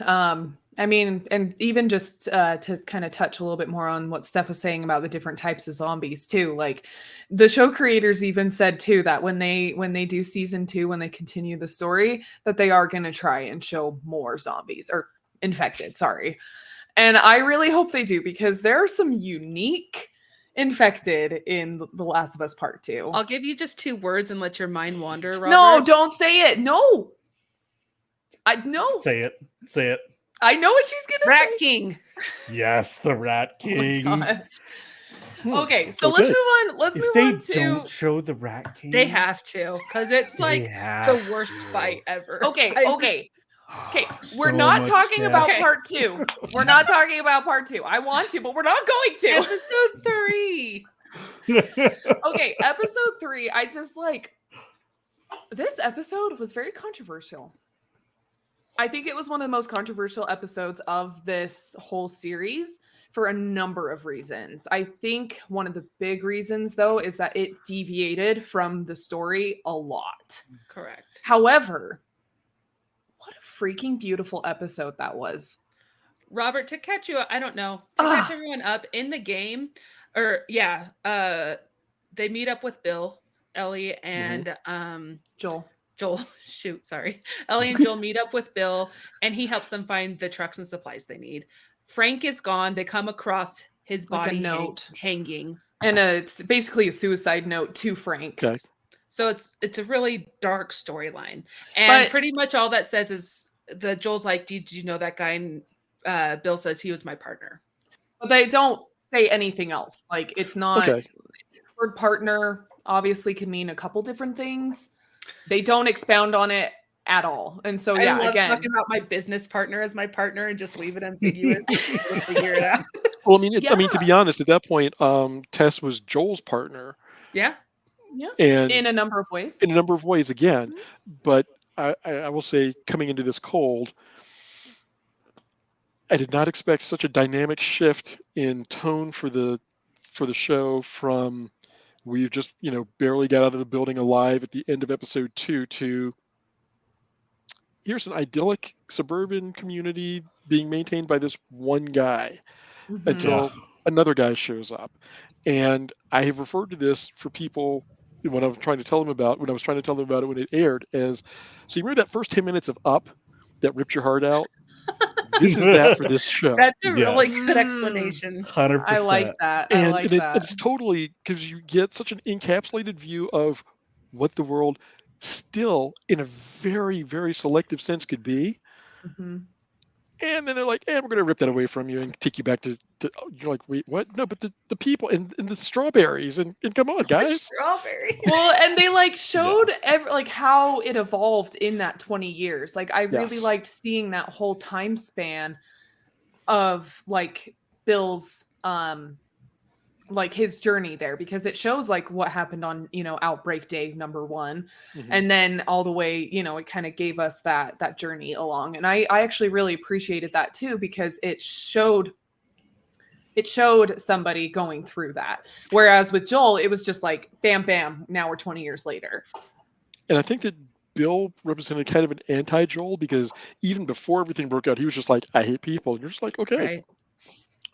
Speaker 1: I mean, and even just to kind of touch a little bit more on what Steph was saying about the different types of zombies too. Like the show creators even said too that when they do season 2, when they continue the story, that they are going to try and show more zombies or infected. Sorry. And I really hope they do, because there are some unique infected in The Last of Us Part 2.
Speaker 2: I'll give you just 2 words and let your mind wander, Robert.
Speaker 1: No, don't say it. No.
Speaker 3: Say it.
Speaker 1: I know what she's gonna
Speaker 2: Rat
Speaker 1: say.
Speaker 2: King.
Speaker 3: Yes, the Rat King.
Speaker 1: Oh my gosh. Okay, so let's move on. Let's move on to.
Speaker 3: If they don't show the Rat King,
Speaker 2: they have to, because it's like the worst fight ever.
Speaker 1: Okay. We're not talking about part 2. We're not talking about part 2. I want to, but we're not going to.
Speaker 2: Episode 3.
Speaker 1: Okay, episode 3. I just like this episode was very controversial. I think it was one of the most controversial episodes of this whole series for a number of reasons. I think one of the big reasons, though, is that it deviated from the story a lot.
Speaker 2: Correct.
Speaker 1: However, what a freaking beautiful episode that was.
Speaker 2: Robert, to catch you, I don't know, to catch everyone up in the game, or they meet up with Bill, Ellie, and
Speaker 1: Joel.
Speaker 2: Shoot, sorry. Ellie and Joel meet up with Bill, and he helps them find the trucks and supplies they need. Frank is gone. They come across his body hanging.
Speaker 1: And it's basically a suicide note to Frank.
Speaker 4: Okay.
Speaker 2: So it's a really dark storyline. And pretty much all that says is Joel's like, did you know that guy? And Bill says he was my partner.
Speaker 1: But they don't say anything else. Like, it's not word partner obviously can mean a couple different things. They don't expound on it at all. And so
Speaker 2: I love
Speaker 1: again,
Speaker 2: talking about my business partner as my partner and just leave it ambiguous. We'll figure it out.
Speaker 4: Well, I mean, to be honest, at that point, Tess was Joel's partner.
Speaker 2: Yeah.
Speaker 1: Yeah.
Speaker 4: And
Speaker 1: in a number of ways.
Speaker 4: In a number of ways, again. But I will say, coming into this cold, I did not expect such a dynamic shift in tone for the show from we've just, barely got out of the building alive at the end of episode 2 to here's an idyllic suburban community being maintained by this one guy until another guy shows up. And I have referred to this for people when I was trying to tell them about it when it aired as, so you remember that first 10 minutes of Up that ripped your heart out? This is that for this show.
Speaker 2: That's a really good explanation.
Speaker 3: 100%.
Speaker 1: I like that.
Speaker 4: It's totally, because you get such an encapsulated view of what the world still, in a very, very selective sense, could be.
Speaker 1: Mm-hmm.
Speaker 4: And then they're like, we're going to rip that away from you and take you back to you're like, wait, what? No, but the people and the strawberries and come on, guys.
Speaker 2: Strawberry.
Speaker 1: Well, and they showed how it evolved in that 20 years. Like, I really liked seeing that whole time span of Bill's his journey there, because it shows what happened on outbreak day number 1, and then all the way it kind of gave us that journey along. And I actually really appreciated that too, because it showed somebody going through that, whereas with Joel it was just bam bam, now we're 20 years later.
Speaker 4: And I think that Bill represented kind of an anti-Joel, because even before everything broke out, he was just like, I hate people, and you're just like, okay.
Speaker 2: Right.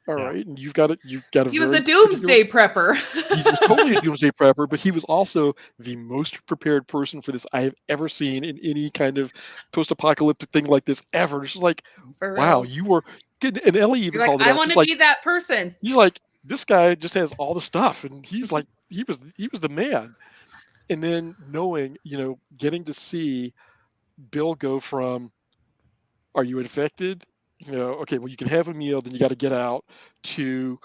Speaker 4: All right, and you've got a.
Speaker 1: He was a doomsday prepper.
Speaker 4: He was totally a doomsday prepper, but he was also the most prepared person for this I have ever seen in any kind of post-apocalyptic thing like this ever. It's just like, wow, you were. And Ellie even called it out.
Speaker 2: I want to be that person.
Speaker 4: He's like, this guy just has all the stuff, and he's like, he was the man. And then knowing, getting to see Bill go from, are you infected? Okay, well, you can have a meal, then you got to get out, to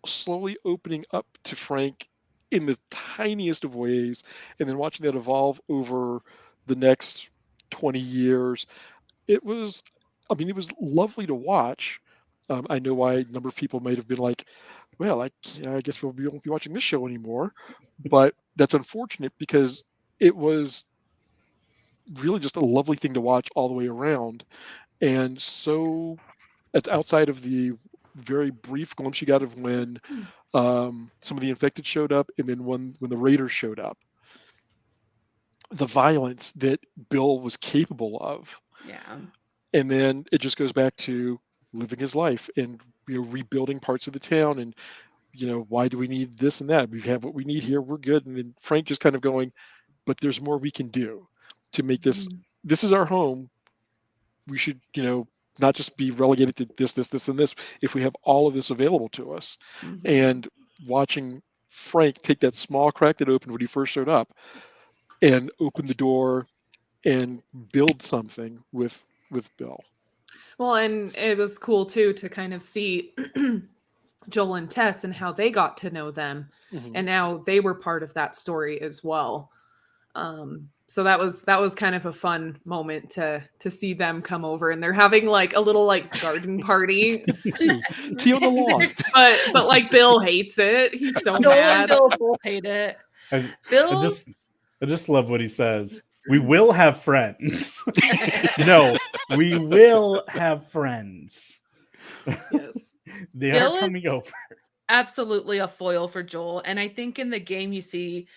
Speaker 4: slowly opening up to Frank in the tiniest of ways, and then watching that evolve over the next 20 years. It was lovely to watch. I know why a number of people might have been like, well, I guess we won't be watching this show anymore. But that's unfortunate, because it was really just a lovely thing to watch all the way around. And so outside of the very brief glimpse you got of when some of the infected showed up, and then when the Raiders showed up, the violence that Bill was capable of.
Speaker 2: Yeah.
Speaker 4: And then it just goes back to living his life and rebuilding parts of the town, and why do we need this and that? We have what we need here. We're good. And then Frank just kind of going, but there's more we can do to make this. This is our home. We should, not just be relegated to this, and this. If we have all of this available to us, and watching Frank take that small crack that opened when he first showed up, and open the door, and build something with Bill.
Speaker 1: Well, and it was cool too to kind of see Joel and Tess and how they got to know them, and now they were part of that story as well. So that was kind of a fun moment to see them come over, and they're having a little garden party.
Speaker 4: Tea on the lawn.
Speaker 1: But Bill hates it. He's so mad.
Speaker 2: Bill both hate it.
Speaker 3: I just love what he says. We will have friends. No, we will have friends.
Speaker 1: Yes.
Speaker 3: They
Speaker 2: Bill
Speaker 3: are coming over.
Speaker 2: Absolutely a foil for Joel. And I think in the game you see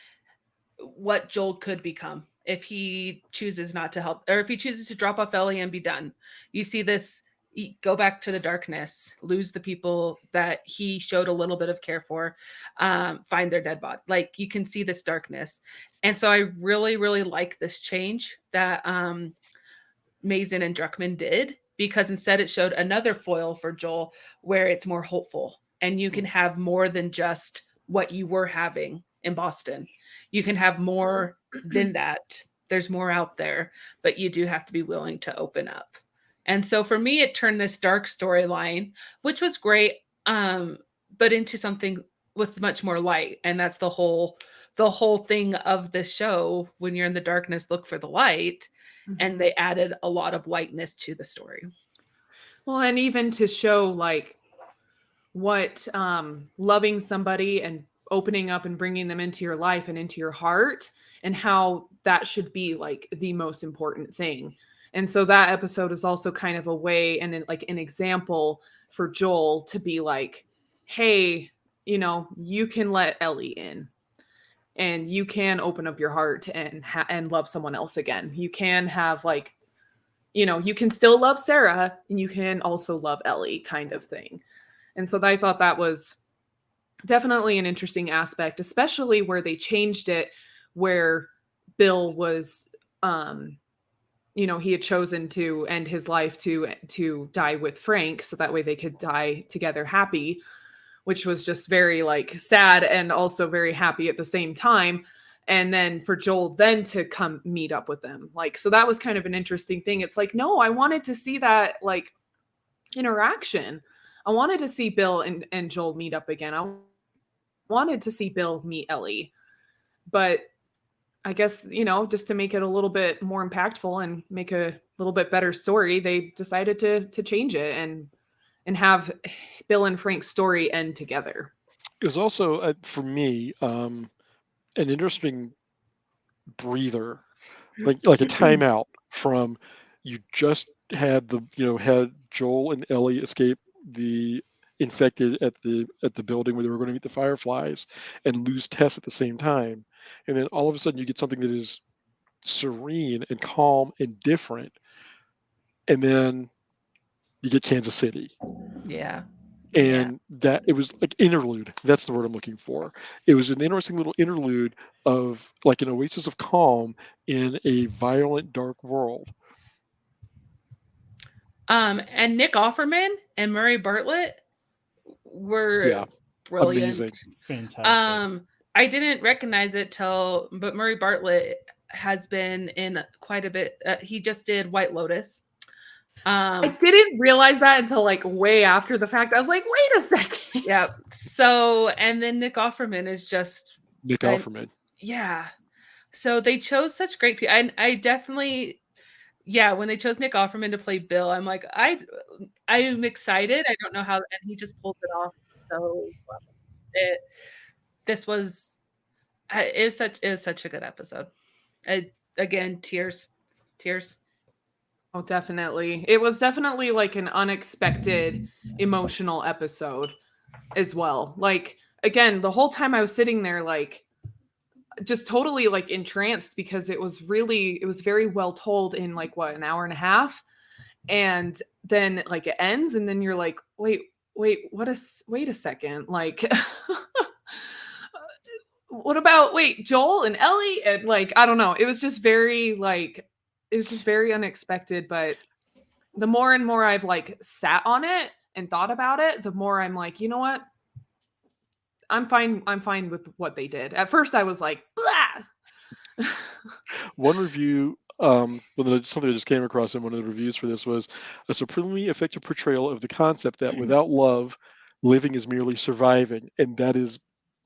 Speaker 2: what Joel could become if he chooses not to help, or if he chooses to drop off Ellie and be done. You see this go back to the darkness, lose the people that he showed a little bit of care for, find their dead body. Like, you can see this darkness. And so I really, really like this change that Mazin and Druckmann did, because instead it showed another foil for Joel where it's more hopeful, and you can have more than just what you were having in Boston. You can have more than that. There's more out there, but you do have to be willing to open up. And so for me, it turned this dark storyline, which was great, but into something with much more light. And that's the whole thing of this show. When you're in the darkness, look for the light. And they added a lot of lightness to the story.
Speaker 1: Well, and even to show like what loving somebody and opening up and bringing them into your life and into your heart, and how that should be like the most important thing. And so that episode is also kind of a way and like an example for Joel to be like, hey, you know, you can let Ellie in. And you can open up your heart and love someone else again. You can have like, you know, you can still love Sarah and you can also love Ellie, kind of thing. And so I thought that was definitely an interesting aspect, especially where they changed it, where Bill was, you know, he had chosen to end his life to die with Frank, so that way they could die together happy, which was just very like sad and also very happy at the same time. And then for Joel then to come meet up with them. Like, so that was kind of an interesting thing. It's like, no, I wanted to see that like interaction. I wanted to see Bill and Joel meet up again. I wanted to see Bill meet Ellie. But I guess, you know, just to make it a little bit more impactful and make a little bit better story, they decided to change it and have Bill and Frank's story end together.
Speaker 4: It was also, for me, an interesting breather, like a timeout from, you just had had Joel and Ellie escape the infected at the building where they were going to meet the Fireflies, and lose Tess at the same time, and then all of a sudden you get something that is serene and calm and different, and then you get Kansas City.
Speaker 2: Yeah.
Speaker 4: And that it was like interlude. That's the word I'm looking for. It was an interesting little interlude of like an oasis of calm in a violent, dark world.
Speaker 2: And Nick Offerman and Murray Bartlett were brilliant.
Speaker 4: Amazing.
Speaker 3: Fantastic.
Speaker 2: I didn't recognize it but Murray Bartlett has been in quite a bit. He just did White Lotus.
Speaker 1: I didn't realize that until like way after the fact. I was like, wait a second.
Speaker 2: Yeah. So, and then Nick Offerman is just
Speaker 4: Nick Offerman.
Speaker 2: Yeah. So they chose such great people. And I definitely, when they chose Nick Offerman to play Bill, I'm like, I'm excited. I don't know how, and he just pulled it off so well. It was such a good episode. Again, tears.
Speaker 1: Oh, definitely. It was definitely like an unexpected emotional episode as well. Like, again, the whole time I was sitting there, like, just totally like entranced, because it was very well told in like an hour and a half. And then like it ends and then you're like, wait a second. Like, what about, Joel and Ellie? And like, I don't know. It was just very unexpected, but the more and more I've like sat on it and thought about it, the more I'm like, you know what? I'm fine with what they did. At first I was like, blah.
Speaker 4: One review, something I just came across in one of the reviews for this, was a supremely effective portrayal of the concept that without love, living is merely surviving. And that is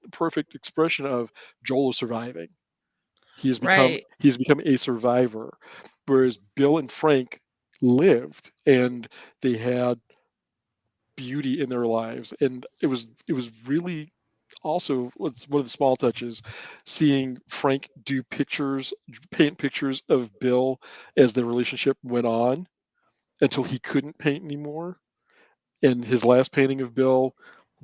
Speaker 4: a perfect expression of Joel is surviving. He has become a survivor, whereas Bill and Frank lived and they had beauty in their lives. And it was really also one of the small touches, seeing Frank paint pictures of Bill as the relationship went on until he couldn't paint anymore. And his last painting of Bill,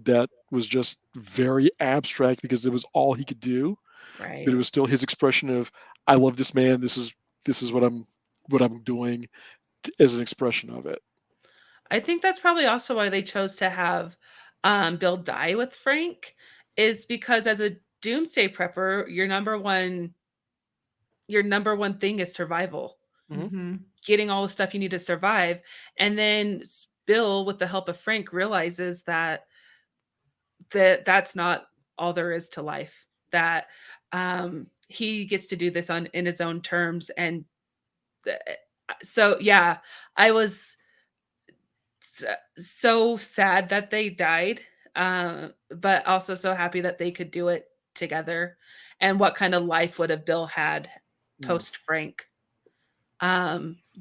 Speaker 4: that was just very abstract because it was all he could do.
Speaker 2: Right.
Speaker 4: But it was still his expression of, I love this man. This is what I'm doing, as an expression of it.
Speaker 2: I think that's probably also why they chose to have Bill die with Frank, is because as a doomsday prepper, your number one thing is survival.
Speaker 1: Mm-hmm.
Speaker 2: Getting all the stuff you need to survive. And then Bill, with the help of Frank, realizes that that's not all there is to life. That he gets to do this in his own terms. And so, yeah, I was so sad that they died, but also so happy that they could do it together. And what kind of life would have Bill had post Frank?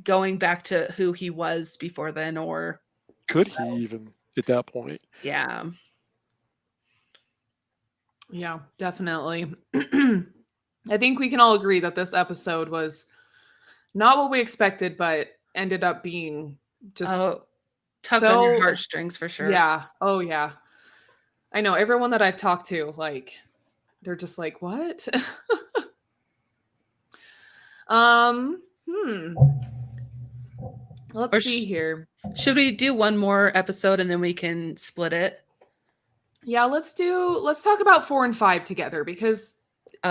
Speaker 2: Going back to who he was before then, or
Speaker 4: Could he even at that point?
Speaker 2: Yeah.
Speaker 1: Yeah, definitely. I think we can all agree that this episode was not what we expected, but ended up being just
Speaker 2: tug on your heartstrings for sure.
Speaker 1: Yeah. Oh yeah. I know everyone that I've talked to, like, they're just like, what? Let's see here.
Speaker 2: Should we do one more episode and then we can split it?
Speaker 1: Yeah, let's talk about 4 and 5 together, because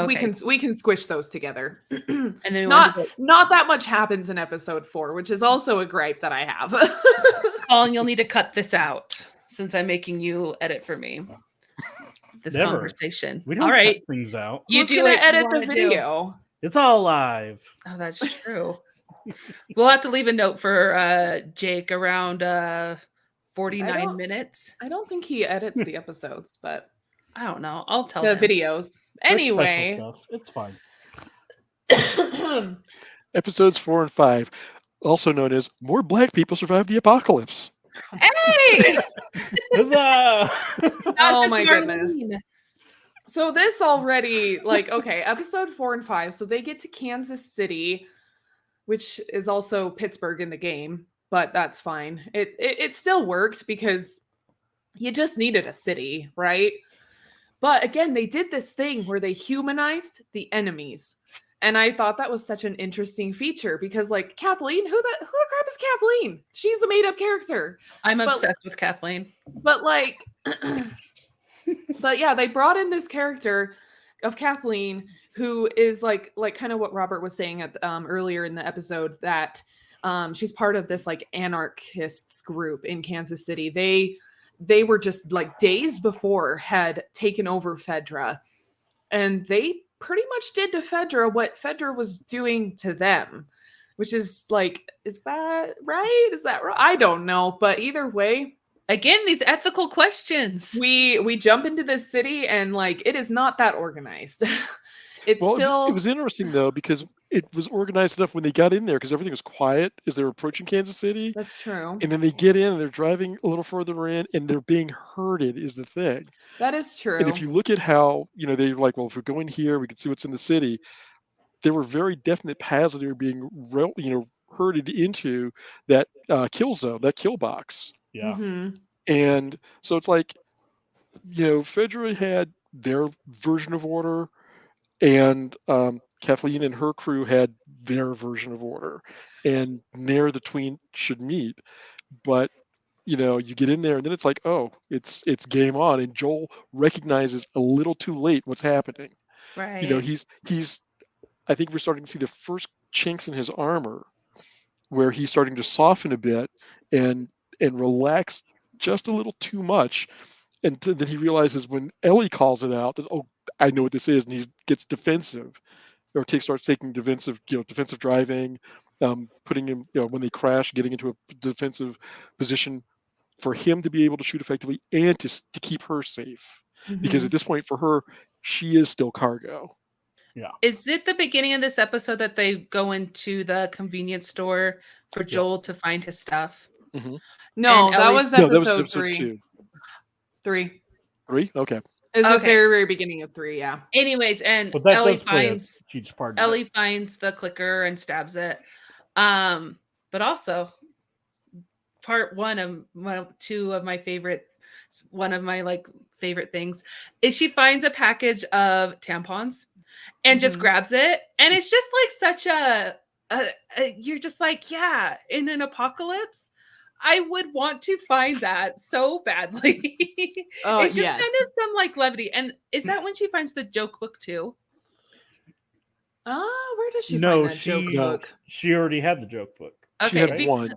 Speaker 1: we can squish those together.
Speaker 2: And then
Speaker 1: not that much happens in episode 4, which is also a gripe that I have.
Speaker 2: Collin, you'll need to cut this out since I'm making you edit for me this conversation.
Speaker 3: We don't cut things out.
Speaker 1: Who's gonna edit the video?
Speaker 3: It's all live.
Speaker 2: Oh, that's true. We'll have to leave a note for Jake around 49 minutes.
Speaker 1: I don't think he edits the episodes, but
Speaker 2: I don't know. I'll tell
Speaker 1: the
Speaker 2: him.
Speaker 1: videos. Anyway,
Speaker 3: stuff. It's fine.
Speaker 4: Episodes 4 and 5, also known as More Black People Survive the Apocalypse.
Speaker 2: Hey!
Speaker 1: Oh my goodness. So this already, like, okay, episode 4 and 5. So they get to Kansas City, which is also Pittsburgh in the game, but that's fine. It still worked because you just needed a city, right? But again, they did this thing where they humanized the enemies. And I thought that was such an interesting feature because, like, Kathleen, who the crap is Kathleen? She's a made-up character.
Speaker 2: I'm obsessed with Kathleen.
Speaker 1: But like, but yeah, they brought in this character of Kathleen, who is like kind of what Robert was saying at earlier in the episode, that she's part of this like anarchists group in Kansas City. They were just like days before had taken over Fedra, and they pretty much did to Fedra what Fedra was doing to them, which is like, is that right? Is that right? I don't know, but either way,
Speaker 2: again, these ethical questions.
Speaker 1: We jump into this city and like it is not that organized. It
Speaker 4: was interesting though, because it was organized enough when they got in there, because everything was quiet as they were approaching Kansas City.
Speaker 1: That's true.
Speaker 4: And then they get in and they're driving a little further in and they're being herded is the thing.
Speaker 1: That is true.
Speaker 4: And if you look at how, they're like, well, if we go in here, we can see what's in the city. There were very definite paths that they were being, herded into that kill zone, that kill box.
Speaker 3: Yeah.
Speaker 1: Mm-hmm.
Speaker 4: And so it's like, Fedra had their version of order, and Kathleen and her crew had their version of order, and ne'er the tween should meet. But you get in there and then it's like, oh, it's game on, and Joel recognizes a little too late what's happening.
Speaker 2: Right.
Speaker 4: He's I think we're starting to see the first chinks in his armor where he's starting to soften a bit and relax just a little too much. And then he realizes when Ellie calls it out that, oh, I know what this is, and he gets defensive, or starts taking defensive driving, putting him, when they crash, getting into a defensive position for him to be able to shoot effectively and to keep her safe.
Speaker 1: Mm-hmm.
Speaker 4: Because at this point for her, she is still cargo.
Speaker 3: Yeah.
Speaker 2: Is it the beginning of this episode that they go into the convenience store for Joel to find his stuff?
Speaker 4: Mm-hmm.
Speaker 1: No, that was episode
Speaker 4: 3.
Speaker 1: 2. 3.
Speaker 4: 3? Okay.
Speaker 1: It was the very, very beginning of 3, yeah.
Speaker 2: Anyways, and Ellie finds the clicker and stabs it. But also, one of my favorite things is she finds a package of tampons and just grabs it, and it's just like such a you're just like, yeah, in an apocalypse, I would want to find that so badly. It's just kind
Speaker 1: yes.
Speaker 2: of some like levity. And is that when she finds the joke book too?
Speaker 1: Where does she
Speaker 3: No,
Speaker 1: find that joke
Speaker 4: No.
Speaker 1: book?
Speaker 3: she already had the joke book.
Speaker 4: She
Speaker 2: Okay,
Speaker 4: had one.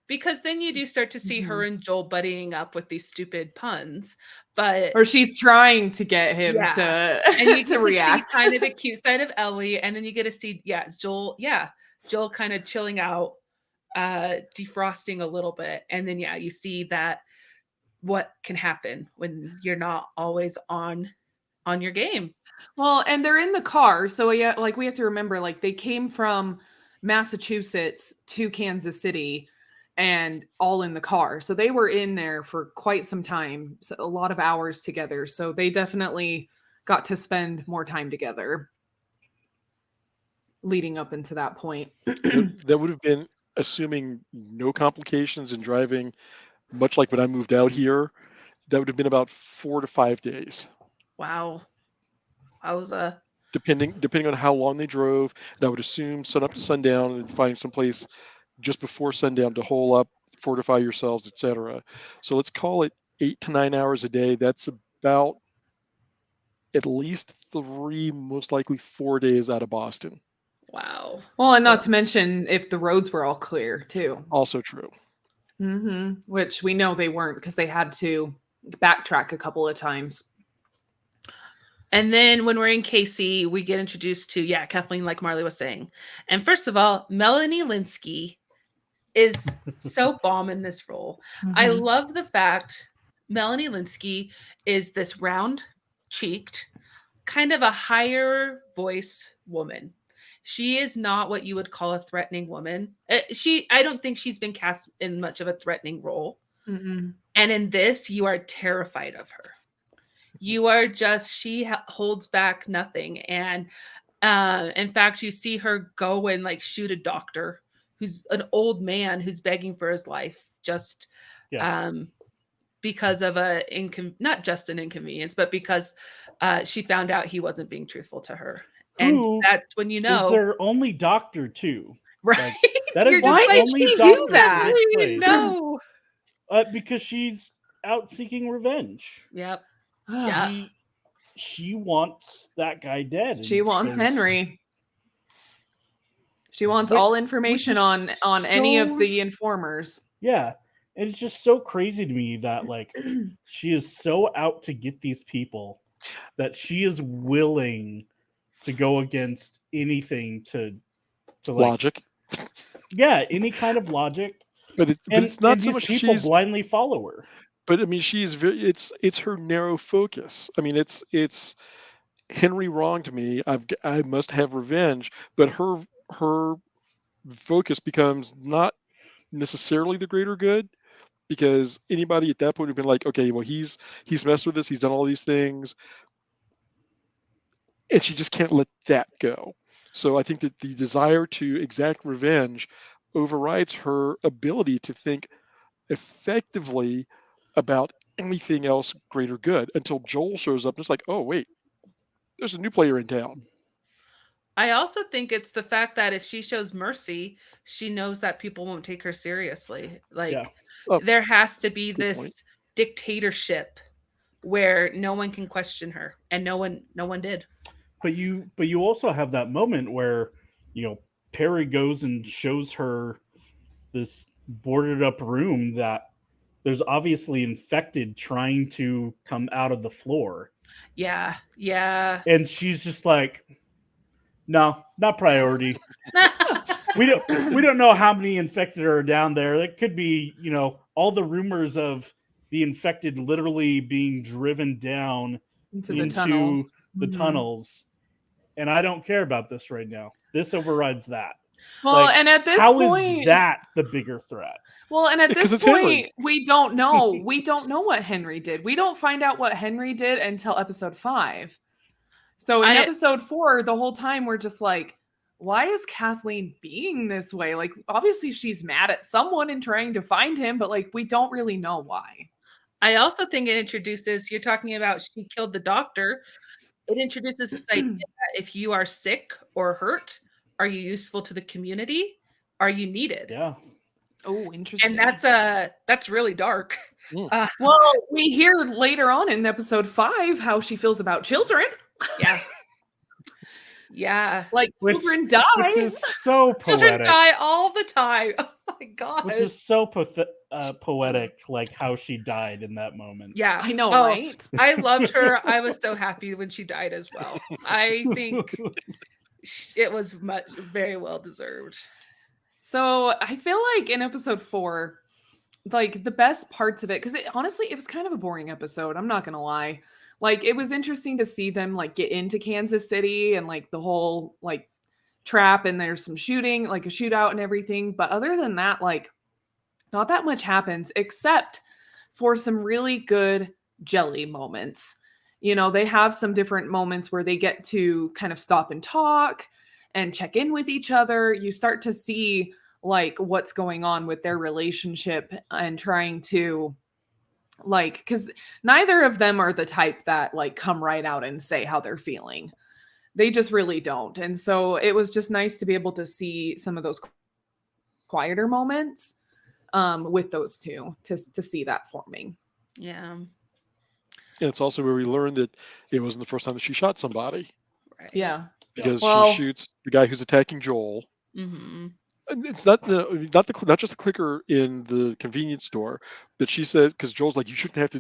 Speaker 2: because then you do start to see her
Speaker 1: Mhm.
Speaker 2: and Joel buddying up with these stupid puns. But
Speaker 1: Or she's trying to get him
Speaker 2: Yeah.
Speaker 1: to
Speaker 2: and you
Speaker 1: to
Speaker 2: get
Speaker 1: react.
Speaker 2: to see kind of the cute side of Ellie, and then you get to see Joel kind of chilling out, defrosting a little bit, and then you see that what can happen when you're not always on your game.
Speaker 1: Well, and they're in the car, so yeah, like we have to remember, like they came from Massachusetts to Kansas City, and all in the car. So they were in there for quite some time, so a lot of hours together. So they definitely got to spend more time together, leading up into that point.
Speaker 4: That would have been assuming no complications in driving, much like when I moved out here. That would have been about 4 to 5 days,
Speaker 2: Wow. I was
Speaker 4: depending on how long they drove. And I would assume sun up to sundown and find some place just before sundown to hole up, fortify yourselves, etc. So let's call it 8 to 9 hours a day. That's about at least 3, most likely 4 days out of Boston.
Speaker 2: wow.
Speaker 1: Well, and not
Speaker 2: So-
Speaker 1: to mention if the roads were all clear too.
Speaker 4: Also true.
Speaker 1: Which we know they weren't because they had to backtrack a couple of times.
Speaker 2: And then when we're in KC, we get introduced to Kathleen, like Marlee was saying. And first of all, Melanie Linsky is so bomb in this role. I
Speaker 1: Mhm.
Speaker 2: love the fact Melanie Linsky is this round-cheeked, kind of a higher voice woman. She is not what you would call a threatening woman. I don't think she's been cast in much of a threatening role.
Speaker 1: Mm-mm.
Speaker 2: And in this, you are terrified of her. You are just, she holds back nothing. And in fact, you see her go and like shoot a doctor who's an old man who's begging for his life, just
Speaker 3: Yeah.
Speaker 2: because of not just an inconvenience, but because she found out he wasn't being truthful to her. And
Speaker 3: Who
Speaker 2: that's when you
Speaker 3: Is
Speaker 2: know,
Speaker 3: their only doctor too?
Speaker 2: right?
Speaker 3: Like, that is
Speaker 2: You're
Speaker 3: the
Speaker 2: just
Speaker 1: Why
Speaker 2: like,
Speaker 1: did
Speaker 3: only
Speaker 1: she do
Speaker 3: doctor in
Speaker 1: that?
Speaker 3: this
Speaker 2: you didn't
Speaker 3: place.
Speaker 2: know.
Speaker 3: Because she's out seeking revenge.
Speaker 2: Yep. Yeah.
Speaker 3: She wants that guy dead.
Speaker 1: She
Speaker 3: and
Speaker 1: wants
Speaker 3: so-
Speaker 1: Henry. She wants
Speaker 3: Which-
Speaker 1: all
Speaker 3: which
Speaker 1: information
Speaker 3: is
Speaker 1: on any of
Speaker 3: so-
Speaker 1: the informers.
Speaker 3: Yeah. And it's just so crazy to me that like she is so out to get these people that she is willing to go against anything to like
Speaker 4: Logic.
Speaker 3: any kind of logic.
Speaker 4: But it's not
Speaker 3: and
Speaker 4: so
Speaker 3: these
Speaker 4: much
Speaker 3: people
Speaker 4: she's
Speaker 3: blindly follow her.
Speaker 4: but I mean she's very it's her narrow focus. I mean it's Henry wronged me. I must have revenge, but her focus becomes not necessarily the greater good, because anybody at that point would have been like, okay, well he's messed with us, he's done all these things, and she just can't let that go. So I think that the desire to exact revenge overrides her ability to think effectively about anything else greater good until Joel shows up and it's like, oh wait, there's a new player in town.
Speaker 2: I also think it's the fact that if she shows mercy, she knows that people won't take her seriously. Like
Speaker 3: Yeah.
Speaker 4: Oh,
Speaker 2: there has to be
Speaker 4: good
Speaker 2: this
Speaker 4: point.
Speaker 2: dictatorship where no one can question her, and no one did.
Speaker 3: But you also have that moment where, Perry goes and shows her this boarded up room that there's obviously infected trying to come out of the floor.
Speaker 2: Yeah.
Speaker 3: And she's just like, no, not priority. We don't know how many infected are down there. It could be, all the rumors of the infected literally being driven down
Speaker 1: Into the tunnels.
Speaker 3: the
Speaker 1: Mhm.
Speaker 3: tunnels. And I don't care about this right now. This overrides that.
Speaker 1: Well,
Speaker 3: Like,
Speaker 1: and at this
Speaker 3: how
Speaker 1: point,
Speaker 3: is that the bigger threat?
Speaker 1: well, and at
Speaker 4: Yeah, 'cause
Speaker 1: this
Speaker 4: it's Henry.
Speaker 1: point, we don't know. We don't know what Henry did. We don't find out what Henry did until episode 5. So in episode 4, the whole time we're just like, why is Kathleen being this way? Like, obviously she's mad at someone and trying to find him, but like we don't really know why.
Speaker 2: I also think it introduces, you're talking about she killed the doctor. It introduces this idea that if you are sick or hurt, are you useful to the community? Are you needed?
Speaker 3: Yeah.
Speaker 1: Oh, interesting.
Speaker 2: And that's really dark.
Speaker 4: Mm.
Speaker 1: Well, we hear later on in episode 5 how she feels about children.
Speaker 2: Yeah. Yeah.
Speaker 1: Like children die.
Speaker 3: Which is so
Speaker 2: Children
Speaker 3: poetic.
Speaker 2: die all the time. Oh my god.
Speaker 3: Which is so poetic, like how she died in that moment.
Speaker 2: Yeah.
Speaker 1: I know,
Speaker 2: Oh,
Speaker 1: right?
Speaker 2: I loved her. I was so happy when she died as well. I think it was very well deserved.
Speaker 1: So I feel like in episode 4, like the best parts of it, because honestly, it was kind of a boring episode. I'm not gonna lie. Like it was interesting to see them like get into Kansas City and like the whole like trap, and there's some shooting, like a shootout and everything. But other than that, like not that much happens except for some really good jelly moments. You know, they have some different moments where they get to kind of stop and talk and check in with each other. You start to see like what's going on with their relationship and trying to like, because neither of them are the type that like come right out and say how they're feeling. They just really don't. And so it was just nice to be able to see some of those quieter moments with those two to see that forming.
Speaker 2: Yeah.
Speaker 4: And it's also where we learned that it wasn't the first time that she shot somebody,
Speaker 2: Right.
Speaker 1: Yeah.
Speaker 4: because
Speaker 1: Well-
Speaker 4: she shoots the guy who's attacking Joel.
Speaker 2: Mm-hmm.
Speaker 4: And it's not just the clicker in the convenience store, but she said, because Joel's like, you shouldn't have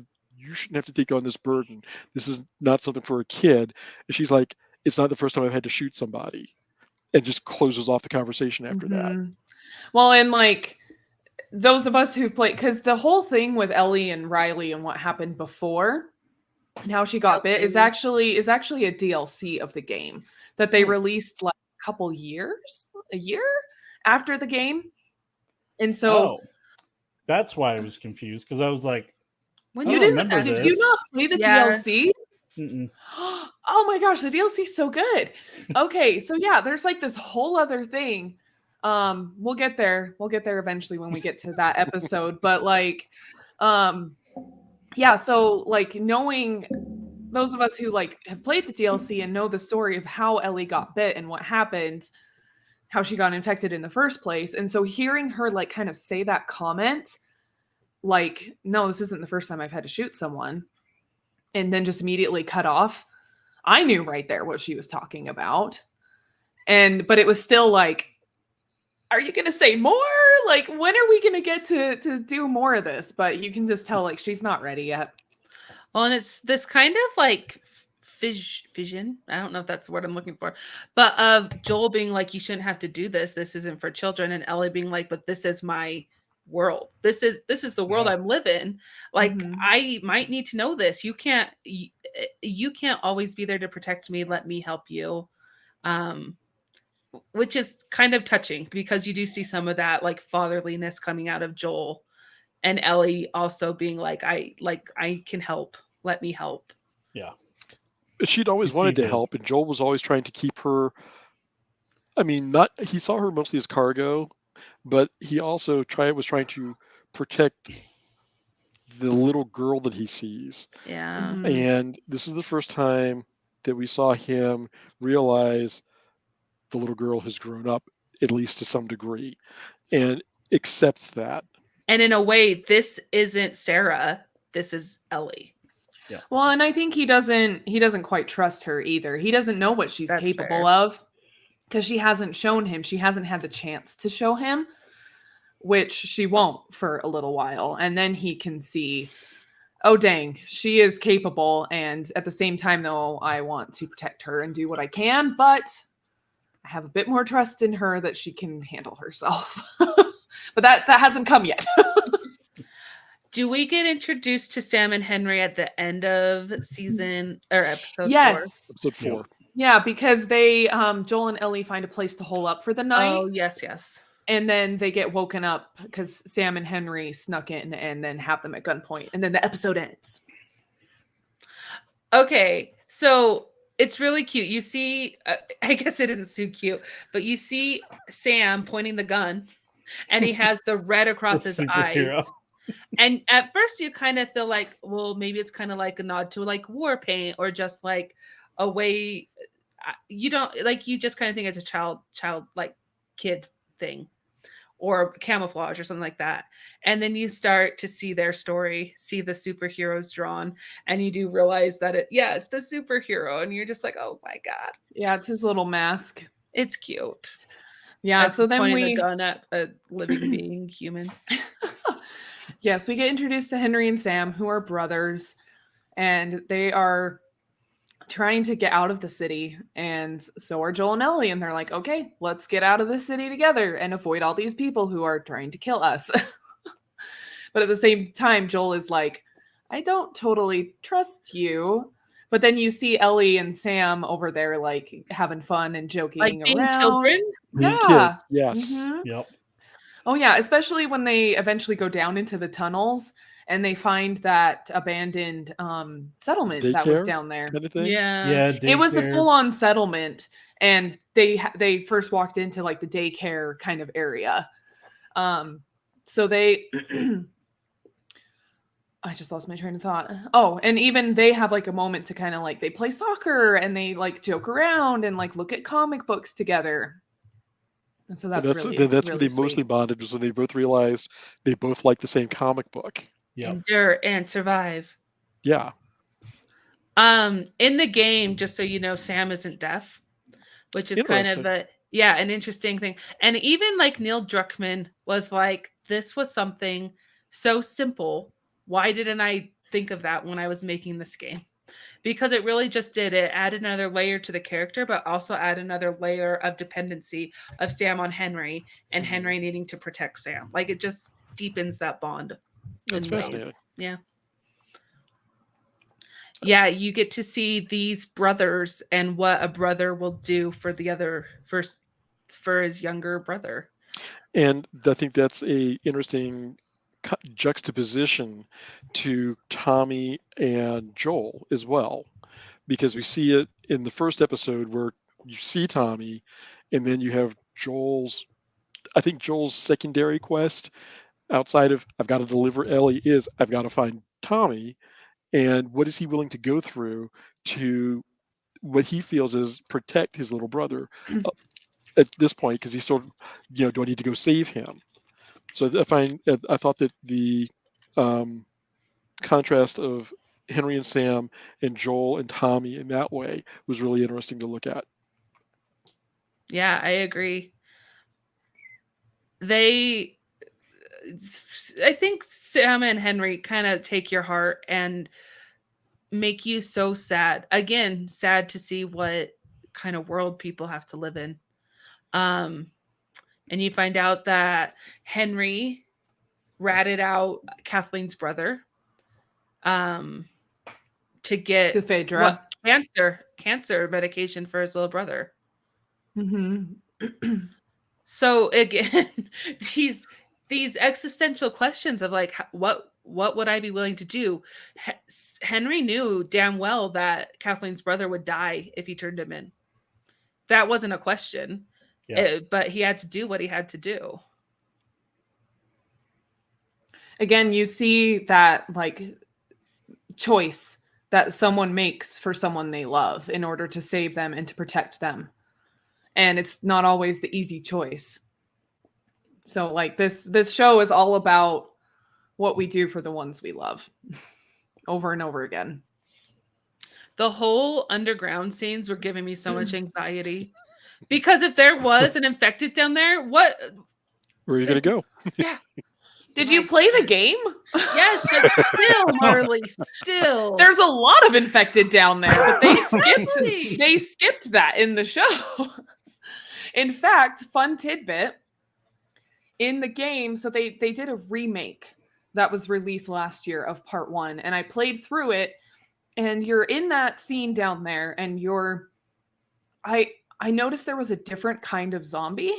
Speaker 4: to take on this burden. This is not something for a kid. And she's like, it's not the first time I've had to shoot somebody, and just closes off the conversation after that.
Speaker 1: Mhm. Well, and like those of us who've played, because the whole thing with Ellie and Riley and what happened before and how she got bit is actually a DLC of the game that they released like a year after the game. And so
Speaker 3: That's why I was confused, because I was like,
Speaker 2: When
Speaker 3: I
Speaker 1: you
Speaker 3: don't
Speaker 1: didn't
Speaker 3: remember
Speaker 1: did
Speaker 3: this.
Speaker 1: you not play the
Speaker 2: Yeah.
Speaker 1: DLC?
Speaker 3: Mm-mm.
Speaker 1: Oh my gosh, the DLC is so good. Okay, so yeah, there's like this whole other thing. We'll get there eventually when we get to that episode, but like yeah, so like knowing those of us who like have played the DLC and know the story of how Ellie got bit and what happened, how she got infected in the first place, and so hearing her like kind of say that comment like, no, this isn't the first time I've had to shoot someone, and then just immediately cut off, I knew right there what she was talking about. But it was still like, are you going to say more? Like, when are we going to get to do more of this? But you can just tell like she's not ready yet.
Speaker 2: Well, and it's this kind of like vision. I don't know if that's the word I'm looking for, but of Joel being like, you shouldn't have to do this. This isn't for children. And Ellie being like, but this is my world. This is the world I'm living. Like, I might need to know this. You can't always be there to protect me. Let me help you. Which is kind of touching, because you do see some of that like fatherliness coming out of Joel, and Ellie also being like, I can help. Let me help.
Speaker 3: Yeah.
Speaker 4: She'd always wanted to help, and Joel was always trying to keep her. I mean, he saw her mostly as cargo, but he also was trying to protect the little girl that he sees.
Speaker 2: Yeah.
Speaker 4: And this is the first time that we saw him realize the little girl has grown up, at least to some degree, and accepts that.
Speaker 2: And in a way, this isn't Sarah. This is Ellie.
Speaker 3: Yeah.
Speaker 1: Well, and I think he doesn't quite trust her either. He doesn't know what she's capable
Speaker 2: fair.
Speaker 1: of, because she hasn't shown him. She hasn't had the chance to show him, which she won't for a little while. And then he can see, oh, dang, she is capable. And at the same time, though, I want to protect her and do what I can. But I have a bit more trust in her that she can handle herself. But that hasn't come yet.
Speaker 2: Do we get introduced to Sam and Henry at the end of season or episode 4?
Speaker 1: Yes.
Speaker 4: Episode 4.
Speaker 1: Yeah, because they Joel and Ellie find a place to hole up for the night.
Speaker 2: Oh, yes.
Speaker 1: And then they get woken up because Sam and Henry snuck in and then have them at gunpoint. And then the episode ends.
Speaker 2: Okay, so it's really cute. You see, I guess it isn't so cute, but you see Sam pointing the gun, and he has the red across his eyes. And at first you kind of feel like, well, maybe it's kind of like a nod to like war paint, or just like a way you don't like, you just kind of think it's a child like kid thing. or camouflage or something like that. And then you start to see their story, see the superheroes drawn, and you do realize that it's the superhero, and you're just like, oh my God.
Speaker 1: Yeah, it's his little mask.
Speaker 2: It's cute.
Speaker 1: Yeah,
Speaker 2: As
Speaker 1: so then
Speaker 2: pointing
Speaker 1: we
Speaker 2: the gun at a living being human.
Speaker 1: Yes, we get introduced to Henry and Sam, who are brothers, and they are trying to get out of the city, and so are Joel and Ellie, and they're like, okay, let's get out of the city together and avoid all these people who are trying to kill us. But at the same time, Joel is like, I don't totally trust you. But then you see Ellie and Sam over there, like, having fun and joking
Speaker 2: Like being
Speaker 1: around.
Speaker 2: children?
Speaker 4: Being
Speaker 1: Yeah.
Speaker 4: kids, yes.
Speaker 1: Mhm.
Speaker 3: Yep.
Speaker 1: Oh, yeah, especially when they eventually go down into the tunnels and they find that abandoned settlement that was
Speaker 4: Daycare
Speaker 1: down there.
Speaker 4: kind of thing.
Speaker 2: Yeah.
Speaker 3: Yeah.
Speaker 1: It was a
Speaker 3: daycare.
Speaker 1: full-on settlement, and they first walked into like the daycare kind of area. So they I just lost my train of thought. Oh, and even they have like a moment to kind of like they play soccer and they like joke around and like look at comic books together. And so that's really
Speaker 4: that's
Speaker 1: really
Speaker 4: when they mostly
Speaker 1: sweet.
Speaker 4: bonded, was when they both realized they both like the same comic book.
Speaker 3: Yep.
Speaker 2: Endure and survive.
Speaker 4: Yeah.
Speaker 2: In the game, just so you know, Sam isn't deaf, which is kind of an interesting thing. And even like Neil Druckmann was like, this was something so simple. Why didn't I think of that when I was making this game? Because it really just did. It added another layer to the character, but also add another layer of dependency of Sam on Henry and Henry needing to protect Sam. Like it just deepens that bond.
Speaker 4: That's fascinating.
Speaker 2: Yeah. Yeah, you get to see these brothers and what a brother will do for the other for his younger brother.
Speaker 4: And I think that's a interesting juxtaposition to Tommy and Joel as well, because we see it in the first episode where you see Tommy, and then you have Joel's secondary quest outside of I've got to deliver Ellie is I've got to find Tommy, and what is he willing to go through to what he feels is protect his little brother at this point, because he's sort of, do I need to go save him? So I thought that the contrast of Henry and Sam and Joel and Tommy in that way was really interesting to look at.
Speaker 2: Yeah, I agree. I think Sam and Henry kind of take your heart and make you so sad. Again, sad to see what kind of world people have to live in. And you find out that Henry ratted out Kathleen's brother to get
Speaker 1: Phaedra.
Speaker 2: cancer medication for his little brother.
Speaker 1: Mm-hmm.
Speaker 2: So again, these existential questions of like, what would I be willing to do? Henry knew damn well that Kathleen's brother would die if he turned him in. That wasn't a question.
Speaker 3: Yeah.
Speaker 2: But he had to do what he had to do.
Speaker 1: Again, you see that like choice that someone makes for someone they love in order to save them and to protect them. And it's not always the easy choice. So like this show is all about what we do for the ones we love over and over again.
Speaker 2: The whole underground scenes were giving me so much anxiety. Because if there was an infected down there, where
Speaker 4: are you going to go?
Speaker 2: Yeah.
Speaker 1: Did you play the game?
Speaker 2: Yes, but still, Marlee, still.
Speaker 1: There's a lot of infected down there, but they skipped that in the show. In fact, fun tidbit, in the game, so they did a remake that was released last year of part 1, and I played through it, and you're in that scene down there, and I noticed there was a different kind of zombie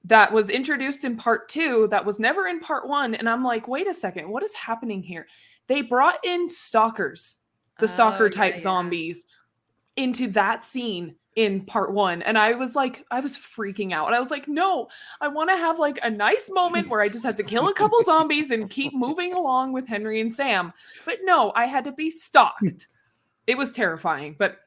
Speaker 1: that was introduced in part 2 that was never in part 1. And I'm like, wait a second, what is happening here? They brought in stalkers, the stalker type zombies into that scene in part 1. And I was freaking out. And I was like, no, I want to have like a nice moment where I just had to kill a couple zombies and keep moving along with Henry and Sam. But no, I had to be stalked. It was terrifying, but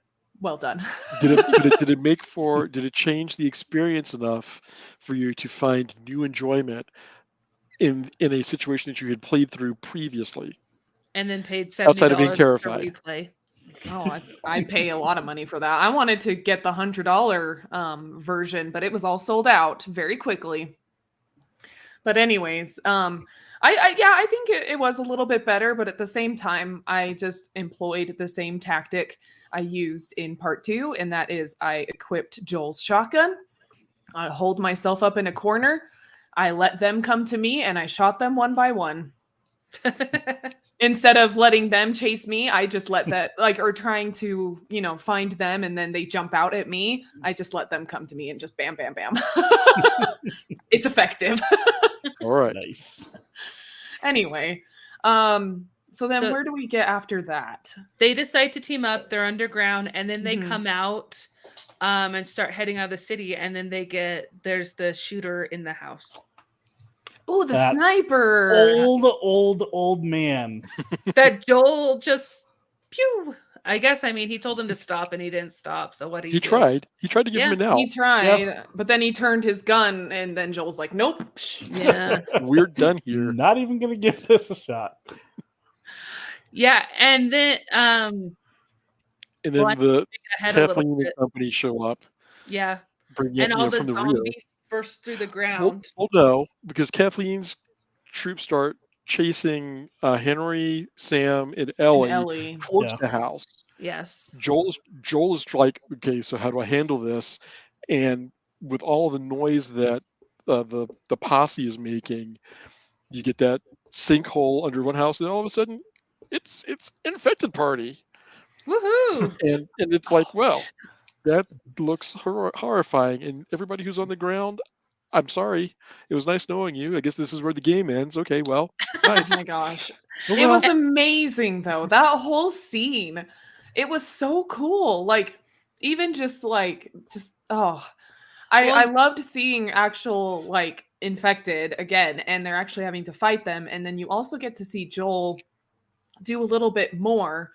Speaker 1: well done.
Speaker 4: Did it change the experience enough for you to find new enjoyment in a situation that you had played through previously,
Speaker 2: And then paid
Speaker 4: outside of being
Speaker 2: $70 for
Speaker 4: terrified?
Speaker 2: replay.
Speaker 1: Oh, I'd pay a lot of money for that. I wanted to get the $100 version, but it was all sold out very quickly. But anyways, I think it was a little bit better, but at the same time, I just employed the same tactic I used in part 2, and that is I equipped Joel's shotgun. I hold myself up in a corner. I let them come to me, and I shot them one by one. Instead of letting them chase me, I just let that, like, or trying to, find them and then they jump out at me. I just let them come to me and just bam, bam, bam. It's effective.
Speaker 4: All right.
Speaker 3: Nice.
Speaker 1: Anyway, so where do we get after that?
Speaker 2: They decide to team up. They're underground, and then they
Speaker 1: Mhm.
Speaker 2: come out and start heading out of the city. And then there's the shooter in the house.
Speaker 1: Oh, the
Speaker 3: That
Speaker 1: sniper.
Speaker 3: Old man.
Speaker 2: That Joel just pew. I guess, he told him to stop and he didn't stop. So what
Speaker 4: He tried. He tried to give him an out.
Speaker 1: He tried, but then he turned his gun, and then Joel's like, "Nope."
Speaker 2: Yeah.
Speaker 4: We're done here.
Speaker 3: Not even gonna give this a shot.
Speaker 2: Yeah, and then
Speaker 4: the
Speaker 2: ahead a little
Speaker 4: Kathleen and
Speaker 2: bit.
Speaker 4: company show up.
Speaker 2: Yeah.
Speaker 4: Bring
Speaker 2: And
Speaker 4: up,
Speaker 2: all the
Speaker 4: from the rear.
Speaker 2: zombies burst through the ground.
Speaker 4: Well, no, because Kathleen's troops start chasing Henry, Sam, and Ellie towards the house.
Speaker 2: Yes.
Speaker 4: Joel is like, okay, so how do I handle this? And with all the noise that the posse is making, you get that sinkhole under one house, and all of a sudden, it's infected party.
Speaker 2: Woohoo!
Speaker 4: And it's like, well, that looks horrifying. And everybody who's on the ground, I'm sorry. It was nice knowing you. I guess this is where the game ends. Okay, well, nice.
Speaker 1: Oh my gosh. It was amazing, though. That whole scene. It was so cool. Like, even I loved seeing actual, like, infected again, and they're actually having to fight them. And then you also get to see Joel do a little bit more.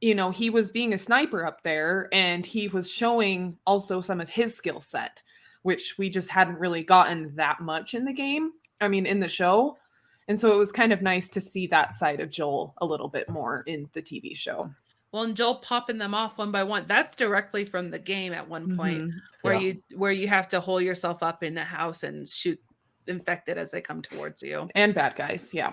Speaker 1: He was being a sniper up there, and he was showing also some of his skill set, which we just hadn't really gotten that much in the game. In the show. And so it was kind of nice to see that side of Joel a little bit more in the TV show.
Speaker 2: Well, and Joel popping them off one by one. That's directly from the game at one point, where you have to hold yourself up in a house and shoot infected as they come towards you.
Speaker 1: And bad guys, yeah.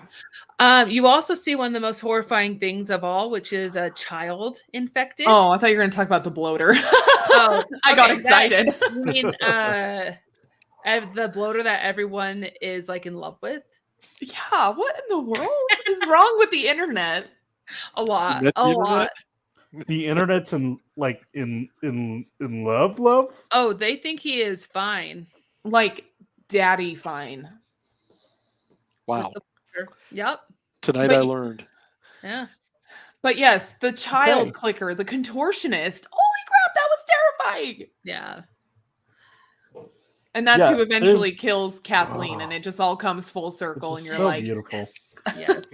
Speaker 2: You also see one of the most horrifying things of all, which is a child infected.
Speaker 1: Oh, I thought you were going to talk about the bloater. Oh, I got excited.
Speaker 2: You mean the bloater that everyone is like in love with?
Speaker 1: Yeah, what in the world is wrong with the internet?
Speaker 2: A lot.
Speaker 3: The internet's in love.
Speaker 2: Oh, they think he is fine.
Speaker 1: Like daddy fine.
Speaker 4: Wow.
Speaker 2: Yep.
Speaker 4: Tonight I learned.
Speaker 2: Yeah.
Speaker 1: But yes, the child clicker, the contortionist. Holy crap, that was terrifying.
Speaker 2: Yeah.
Speaker 1: And that's who eventually kills Kathleen, and it just all comes full circle, and you're
Speaker 3: so
Speaker 1: like,
Speaker 3: beautiful.
Speaker 1: Yes.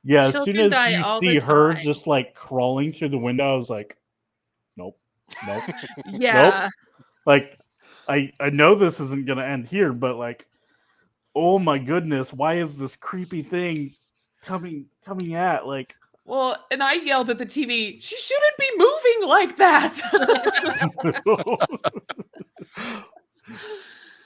Speaker 3: Yeah, as soon
Speaker 2: Children
Speaker 3: as you see her just like crawling through the window, I was like, nope.
Speaker 2: Yeah.
Speaker 3: Nope. Like, I know this isn't gonna end here, but like, oh my goodness, why is this creepy thing coming at like?
Speaker 1: Well, and I yelled at the TV, she shouldn't be moving like that.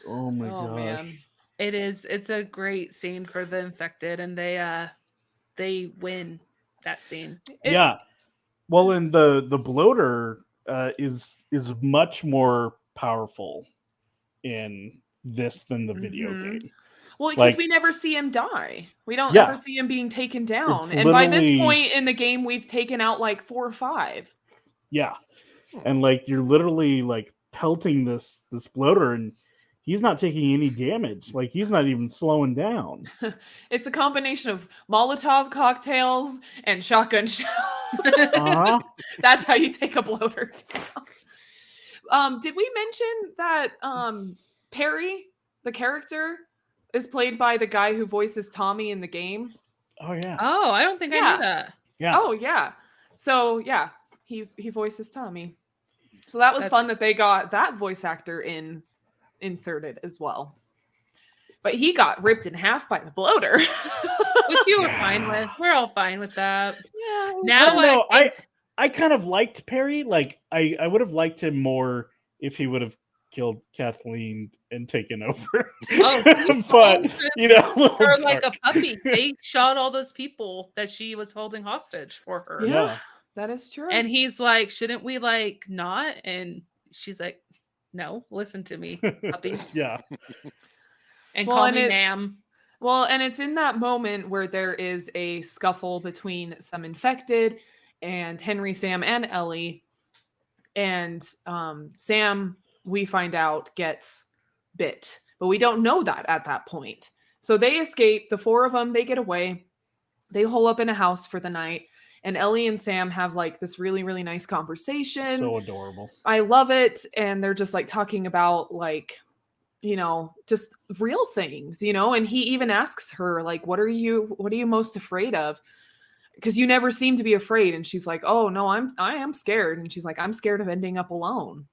Speaker 3: Oh my gosh.
Speaker 1: Man.
Speaker 2: It's a great scene for the infected, and they win that scene.
Speaker 3: Yeah. Well, and the bloater is much more powerful in this than the video game.
Speaker 1: Well, because we never see him die. We don't ever see him being taken down.
Speaker 3: It's
Speaker 1: and by this point in the game, we've taken out like 4 or 5.
Speaker 3: Yeah. And like you're literally like pelting this bloater, and he's not taking any damage. Like he's not even slowing down.
Speaker 1: It's a combination of Molotov cocktails and shotgun shells. That's how you take a bloater down. Did we mention that Perry, the character, is played by the guy who voices Tommy in the game?
Speaker 3: Oh yeah.
Speaker 2: Oh, I don't think I knew that.
Speaker 3: Yeah.
Speaker 1: Oh yeah. So yeah, he voices Tommy. So that was fun that they got that voice actor inserted as well. But he got ripped in half by the bloater.
Speaker 2: Which you were fine with. We're all fine with that.
Speaker 1: Yeah.
Speaker 2: Now
Speaker 3: I don't know. I kind of liked Perry. Like I would have liked him more if he would have killed Kathleen and taken over.
Speaker 2: Oh,
Speaker 3: but you know,
Speaker 2: or like a puppy. They shot all those people that she was holding hostage for her.
Speaker 1: Yeah, that is true.
Speaker 2: And he's like, shouldn't we like not? And she's like, no, listen to me, puppy.
Speaker 3: Yeah.
Speaker 2: And call me ma'am.
Speaker 1: Well, and it's in that moment where there is a scuffle between some infected and Henry, Sam, and Ellie. And Sam, we find out, gets bit. But we don't know that at that point. So they escape. The four of them, they get away. They hole up in a house for the night. And Ellie and Sam have like this really, really nice conversation.
Speaker 3: So adorable. I
Speaker 1: love it. And they're just like talking about like, you know, just real things, you know, and he even asks her like, what are you most afraid of? Because you never seem to be afraid. And she's like, oh no, I am scared. And she's like, I'm scared of ending up alone.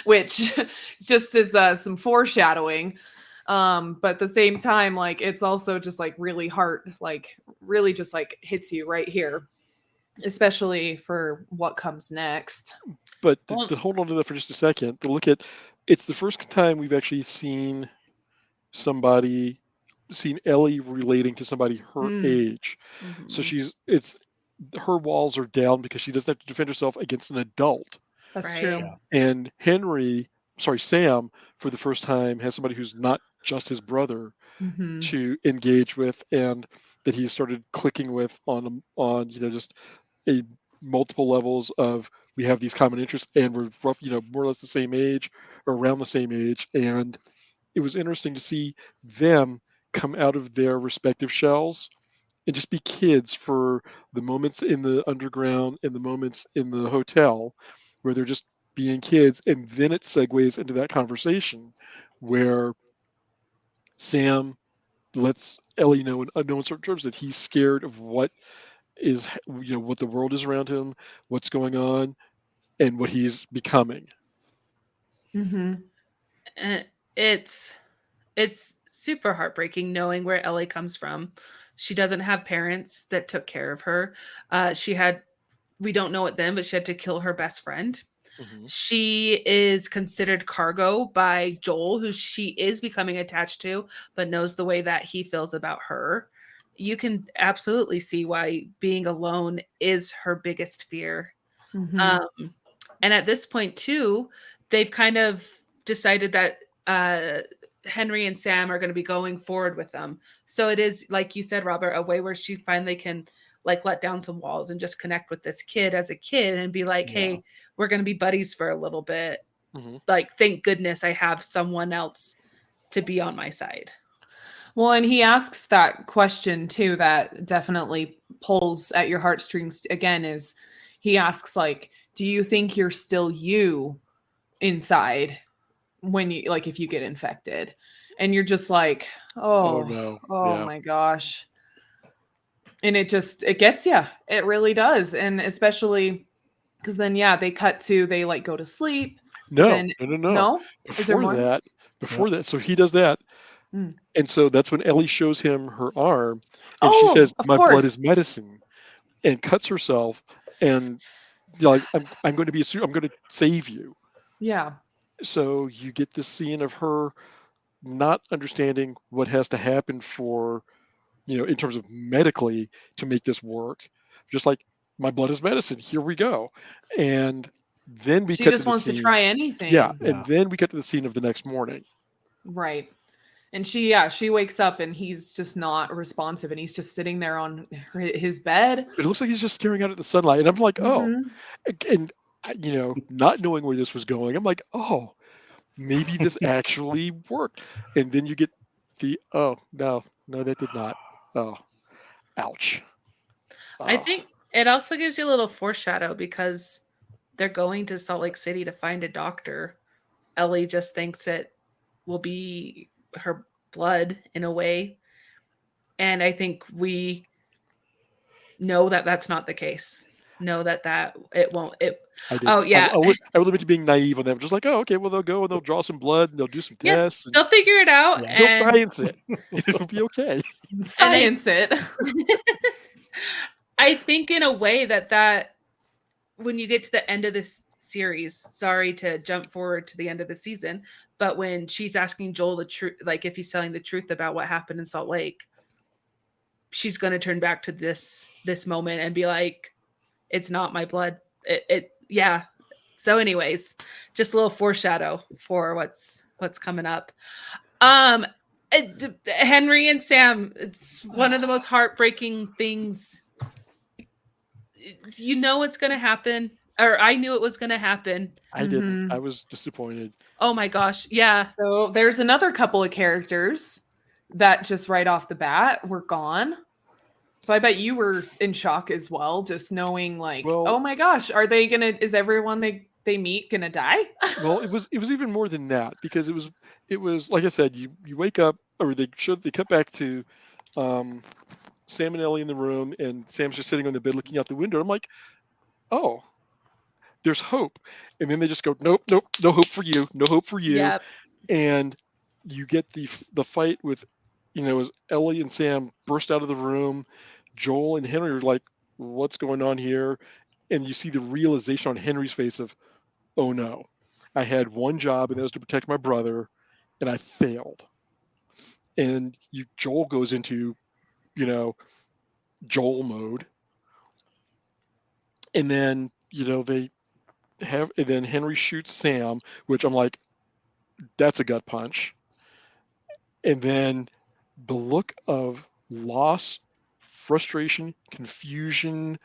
Speaker 1: Which just is some foreshadowing. But at the same time, like, it's also just like really really just like hits you right here, especially for what comes next.
Speaker 4: But to hold on to that for just a second, to look at, it's the first time we've actually seen Ellie relating to somebody her age.
Speaker 2: Mm-hmm.
Speaker 4: So her walls are down because she doesn't have to defend herself against an adult.
Speaker 1: That's true.
Speaker 3: Yeah.
Speaker 4: And Sam, for the first time, has somebody who's not just his brother to engage with, and that he started clicking with on just a multiple levels of, we have these common interests and we're more or less the same age or around the same age. And it was interesting to see them come out of their respective shells and just be kids for the moments in the underground and the moments in the hotel where they're just being kids. And then it segues into that conversation where Sam lets Ellie know in uncertain terms that he's scared of what the world is around him, what's going on, and what he's becoming.
Speaker 2: It's super heartbreaking knowing where Ellie comes from. She doesn't have parents that took care of her. We don't know it then, but she had to kill her best friend. She is considered cargo by Joel, who she is becoming attached to, but knows the way that he feels about her. You can absolutely see why being alone is her biggest fear. And at this point too, they've kind of decided that Henry and Sam are going to be going forward with them. So it is, like you said, Robert, a way where she finally can like let down some walls and just connect with this kid as a kid and be like, hey, we're going to be buddies for a little bit. Like, thank goodness I have someone else to be on my side.
Speaker 1: Well, and he asks that question too that definitely pulls at your heartstrings again, is he asks like, do you think you're still you inside when you, like, if you get infected? And you're just like, oh no. My gosh. And it gets you. It really does. And especially because then, they cut to, they like go to sleep.
Speaker 4: No. Before that, so he does that. And so that's when Ellie shows him her arm and she says, my blood is medicine, and cuts herself. And like, I'm going to save you.
Speaker 1: Yeah.
Speaker 4: So you get this scene of her not understanding what has to happen for, in terms of medically to make this work. Just like, my blood is medicine. Here we go. And then she just wants to
Speaker 1: try anything.
Speaker 4: Yeah. And then we get to the scene of the next morning.
Speaker 1: Right. And she wakes up and he's just not responsive and he's just sitting there on his bed.
Speaker 4: It looks like he's just staring out at the sunlight. And I'm like, and not knowing where this was going, I'm like, oh, maybe this actually worked. And then you get no, that did not. Oh, ouch.
Speaker 2: I think it also gives you a little foreshadow because they're going to Salt Lake City to find a doctor. Ellie just thinks it will be her blood in a way. And I think we know that that's not the case. know that it won't.
Speaker 4: I did.
Speaker 2: Oh yeah,
Speaker 4: I would admit to being naive on them, just like, oh, okay, well they'll go and they'll draw some blood and they'll do some
Speaker 2: yeah.
Speaker 4: tests and
Speaker 2: They'll figure it out,
Speaker 3: Yeah.
Speaker 4: they'll
Speaker 2: and
Speaker 4: science it. It'll be okay.
Speaker 1: Science it.
Speaker 2: I think in a way that when you get to the end of this series, sorry to jump forward to the end of the season, but when she's asking Joel the truth, like if he's telling the truth about what happened in Salt Lake, she's going to turn back to this moment and be like, it's not my blood. Yeah. So anyways, just a little foreshadow for what's coming up. Henry and Sam, it's one of the most heartbreaking things. You know what's going to happen, or I knew it was going to happen.
Speaker 4: I didn't. I was disappointed.
Speaker 2: Oh my gosh. Yeah.
Speaker 1: So there's another couple of characters that just right off the bat were gone. So I bet you were in shock as well, just knowing like,
Speaker 4: Well-
Speaker 1: oh my gosh, is everyone they meet gonna die?
Speaker 4: Well, it was even more than that, because it was like I said, you wake up, or they cut back to Sam and Ellie in the room, and Sam's just sitting on the bed looking out the window. I'm like, oh, there's hope. And then they just go, nope, no hope for you, no hope for you.
Speaker 2: Yep.
Speaker 4: And you get the fight with, as Ellie and Sam burst out of the room, Joel and Henry are like, what's going on here? And you see the realization on Henry's face of, oh no, I had one job, and that was to protect my brother, and I failed. And Joel goes into, Joel mode. And then, and then Henry shoots Sam, which I'm like, that's a gut punch. And then the look of loss, frustration, confusion,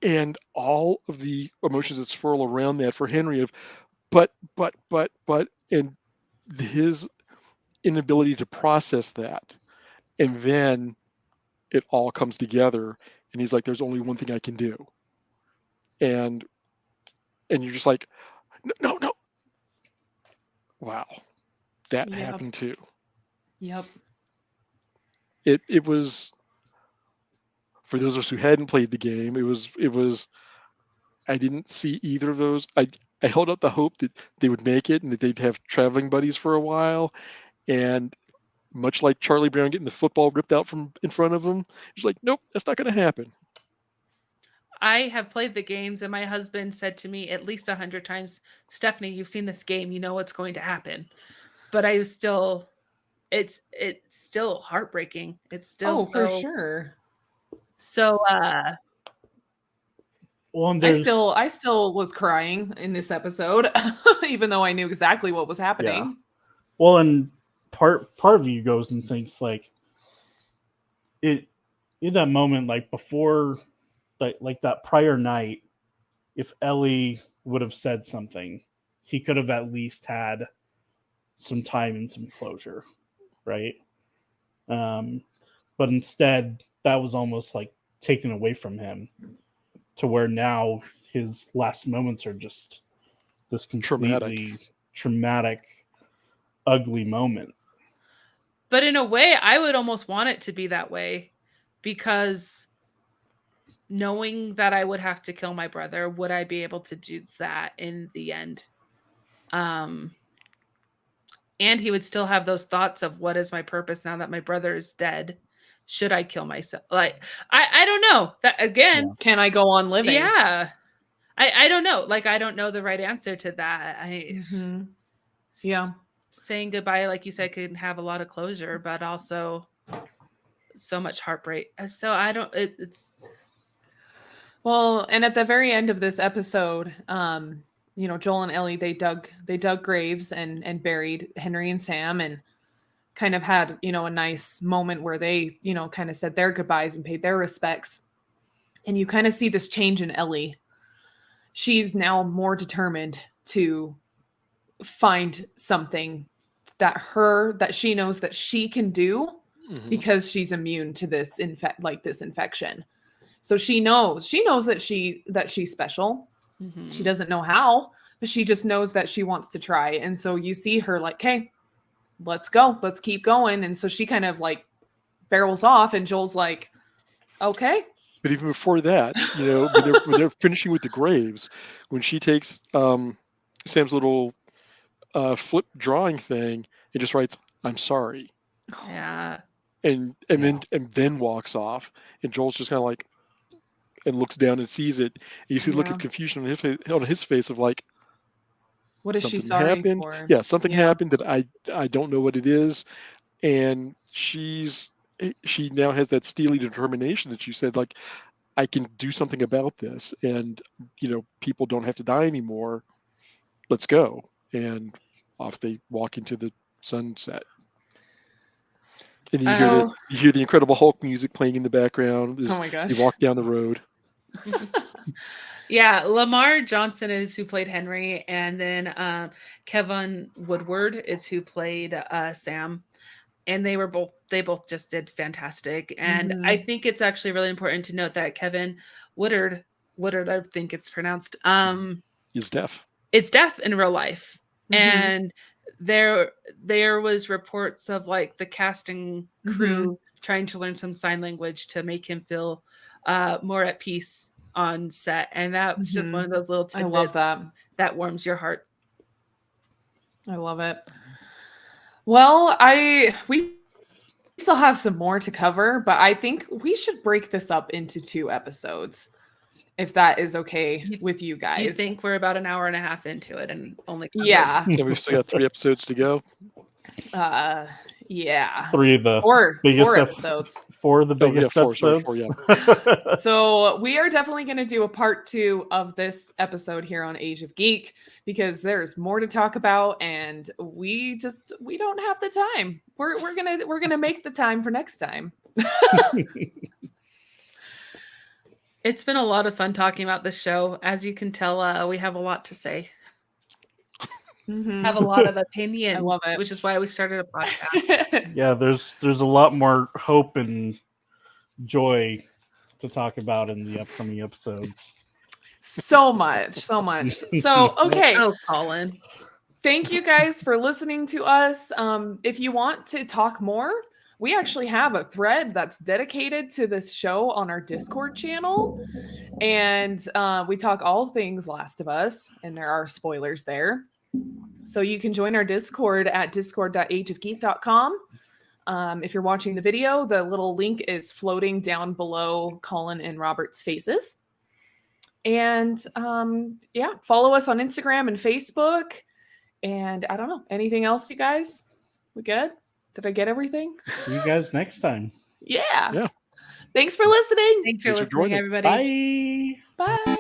Speaker 4: and all of the emotions that swirl around that for Henry of, but, and his inability to process that. And then it all comes together, and he's like, there's only one thing I can do. And you're just like, no. Wow. That
Speaker 1: Yep.
Speaker 4: happened too.
Speaker 1: Yep.
Speaker 4: It was, for those of us who hadn't played the game, it was I didn't see either of those. I held out the hope that they would make it and that they'd have traveling buddies for a while. And much like Charlie Brown getting the football ripped out from in front of him, he's like, nope, that's not going to happen.
Speaker 2: I have played the games, and my husband said to me at least 100 times, Stephanie, you've seen this game, you know what's going to happen. But I was still, it's still heartbreaking. It's still
Speaker 1: for sure.
Speaker 2: So
Speaker 3: Well, and
Speaker 1: I
Speaker 3: there's,
Speaker 1: still was crying in this episode, even though I knew exactly what was happening.
Speaker 3: well, and part of you goes and thinks like, it in that moment, like before, like that prior night, if Ellie would have said something, he could have at least had some time and some closure, right? But instead, that was almost like taken away from him, to where now his last moments are just this completely traumatic, ugly moment.
Speaker 2: but in a way, I would almost want it to be that way, because knowing that I would have to kill my brother, would I be able to do that in the end? And he would still have those thoughts of, what is my purpose now that my brother is dead? Should I kill myself? Like, I don't know. That again,
Speaker 1: Can I go on living?
Speaker 2: yeah. I don't know. Like, I don't know the right answer to that.
Speaker 1: Mhm. Yeah.
Speaker 2: Saying goodbye, like you said, can have a lot of closure, but also so much heartbreak. So I don't, it's.
Speaker 1: Well, and at the very end of this episode, Joel and Ellie, they dug graves and buried Henry and Sam, and kind of had, a nice moment where they, kind of said their goodbyes and paid their respects. And you kind of see this change in Ellie. She's now more determined to find something that she knows that she can do, because she's immune to this infection. So she knows that she's special.
Speaker 2: Mm-hmm.
Speaker 1: She doesn't know how, but she just knows that she wants to try. And so you see her like, okay, let's go. Let's keep going. And so she kind of like barrels off, and Joel's like, okay,
Speaker 4: But even before that, when they're finishing with the graves, when she takes Sam's little flip drawing thing and just writes, "I'm sorry,"
Speaker 2: Yeah.
Speaker 4: and then walks off, and Joel's just kind of like, and looks down and sees it, and you see the look of confusion on his face of like,
Speaker 1: What is she
Speaker 4: something
Speaker 1: sorry
Speaker 4: happened.
Speaker 1: for?
Speaker 4: Yeah, something happened that I don't know what it is, and she now has that steely determination that you said, like, I can do something about this, and people don't have to die anymore. Let's go. And off they walk into the sunset. And you hear the Incredible Hulk music playing in the background as
Speaker 1: Oh my gosh.
Speaker 4: you walk down the road.
Speaker 2: Yeah, Lamar Johnson is who played Henry, and then Kevin Woodward is who played Sam. And they both just did fantastic. And I think it's actually really important to note that Kevin Woodward, I think it's pronounced,
Speaker 4: is deaf.
Speaker 2: It's deaf in real life. And there was reports of like the casting crew trying to learn some sign language to make him feel more at peace on set. And that's just one of those little tidbits
Speaker 1: I love
Speaker 2: that warms your heart.
Speaker 1: I love it. Well, we still have some more to cover, but I think we should break this up into 2 episodes, if that is okay with you guys.
Speaker 2: You think we're about an hour and a half into it and only
Speaker 1: Yeah.
Speaker 4: And we've still got 3 episodes to go.
Speaker 1: Yeah.
Speaker 3: 3 of the
Speaker 1: Four
Speaker 3: biggest
Speaker 1: episodes.
Speaker 3: 4 of the biggest episodes.
Speaker 4: 4, yeah.
Speaker 1: So we are definitely going to do a part 2 of this episode here on Age of Geek, because there's more to talk about, and we don't have the time. We're gonna make the time for next time.
Speaker 2: It's been a lot of fun talking about this show. As you can tell, we have a lot to say. Have a lot of opinions.
Speaker 1: I love it.
Speaker 2: Which is why we started a podcast.
Speaker 3: Yeah, there's a lot more hope and joy to talk about in the upcoming episodes.
Speaker 1: So much. So, okay.
Speaker 2: Oh, Collin.
Speaker 1: Thank you guys for listening to us. If you want to talk more, we actually have a thread that's dedicated to this show on our Discord channel. And we talk all things Last of Us, and there are spoilers there. So you can join our Discord at discord.ageofgeek.com. If you're watching the video, the little link is floating down below Collin and Robert's faces. And follow us on Instagram and Facebook. And I don't know, anything else, you guys? We good? Did I get everything?
Speaker 3: See you guys next time.
Speaker 1: Yeah. Thanks for listening.
Speaker 2: Thanks for listening, everybody.
Speaker 3: Bye.
Speaker 1: Bye.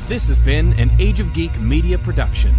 Speaker 5: This has been an Age of Geek media production.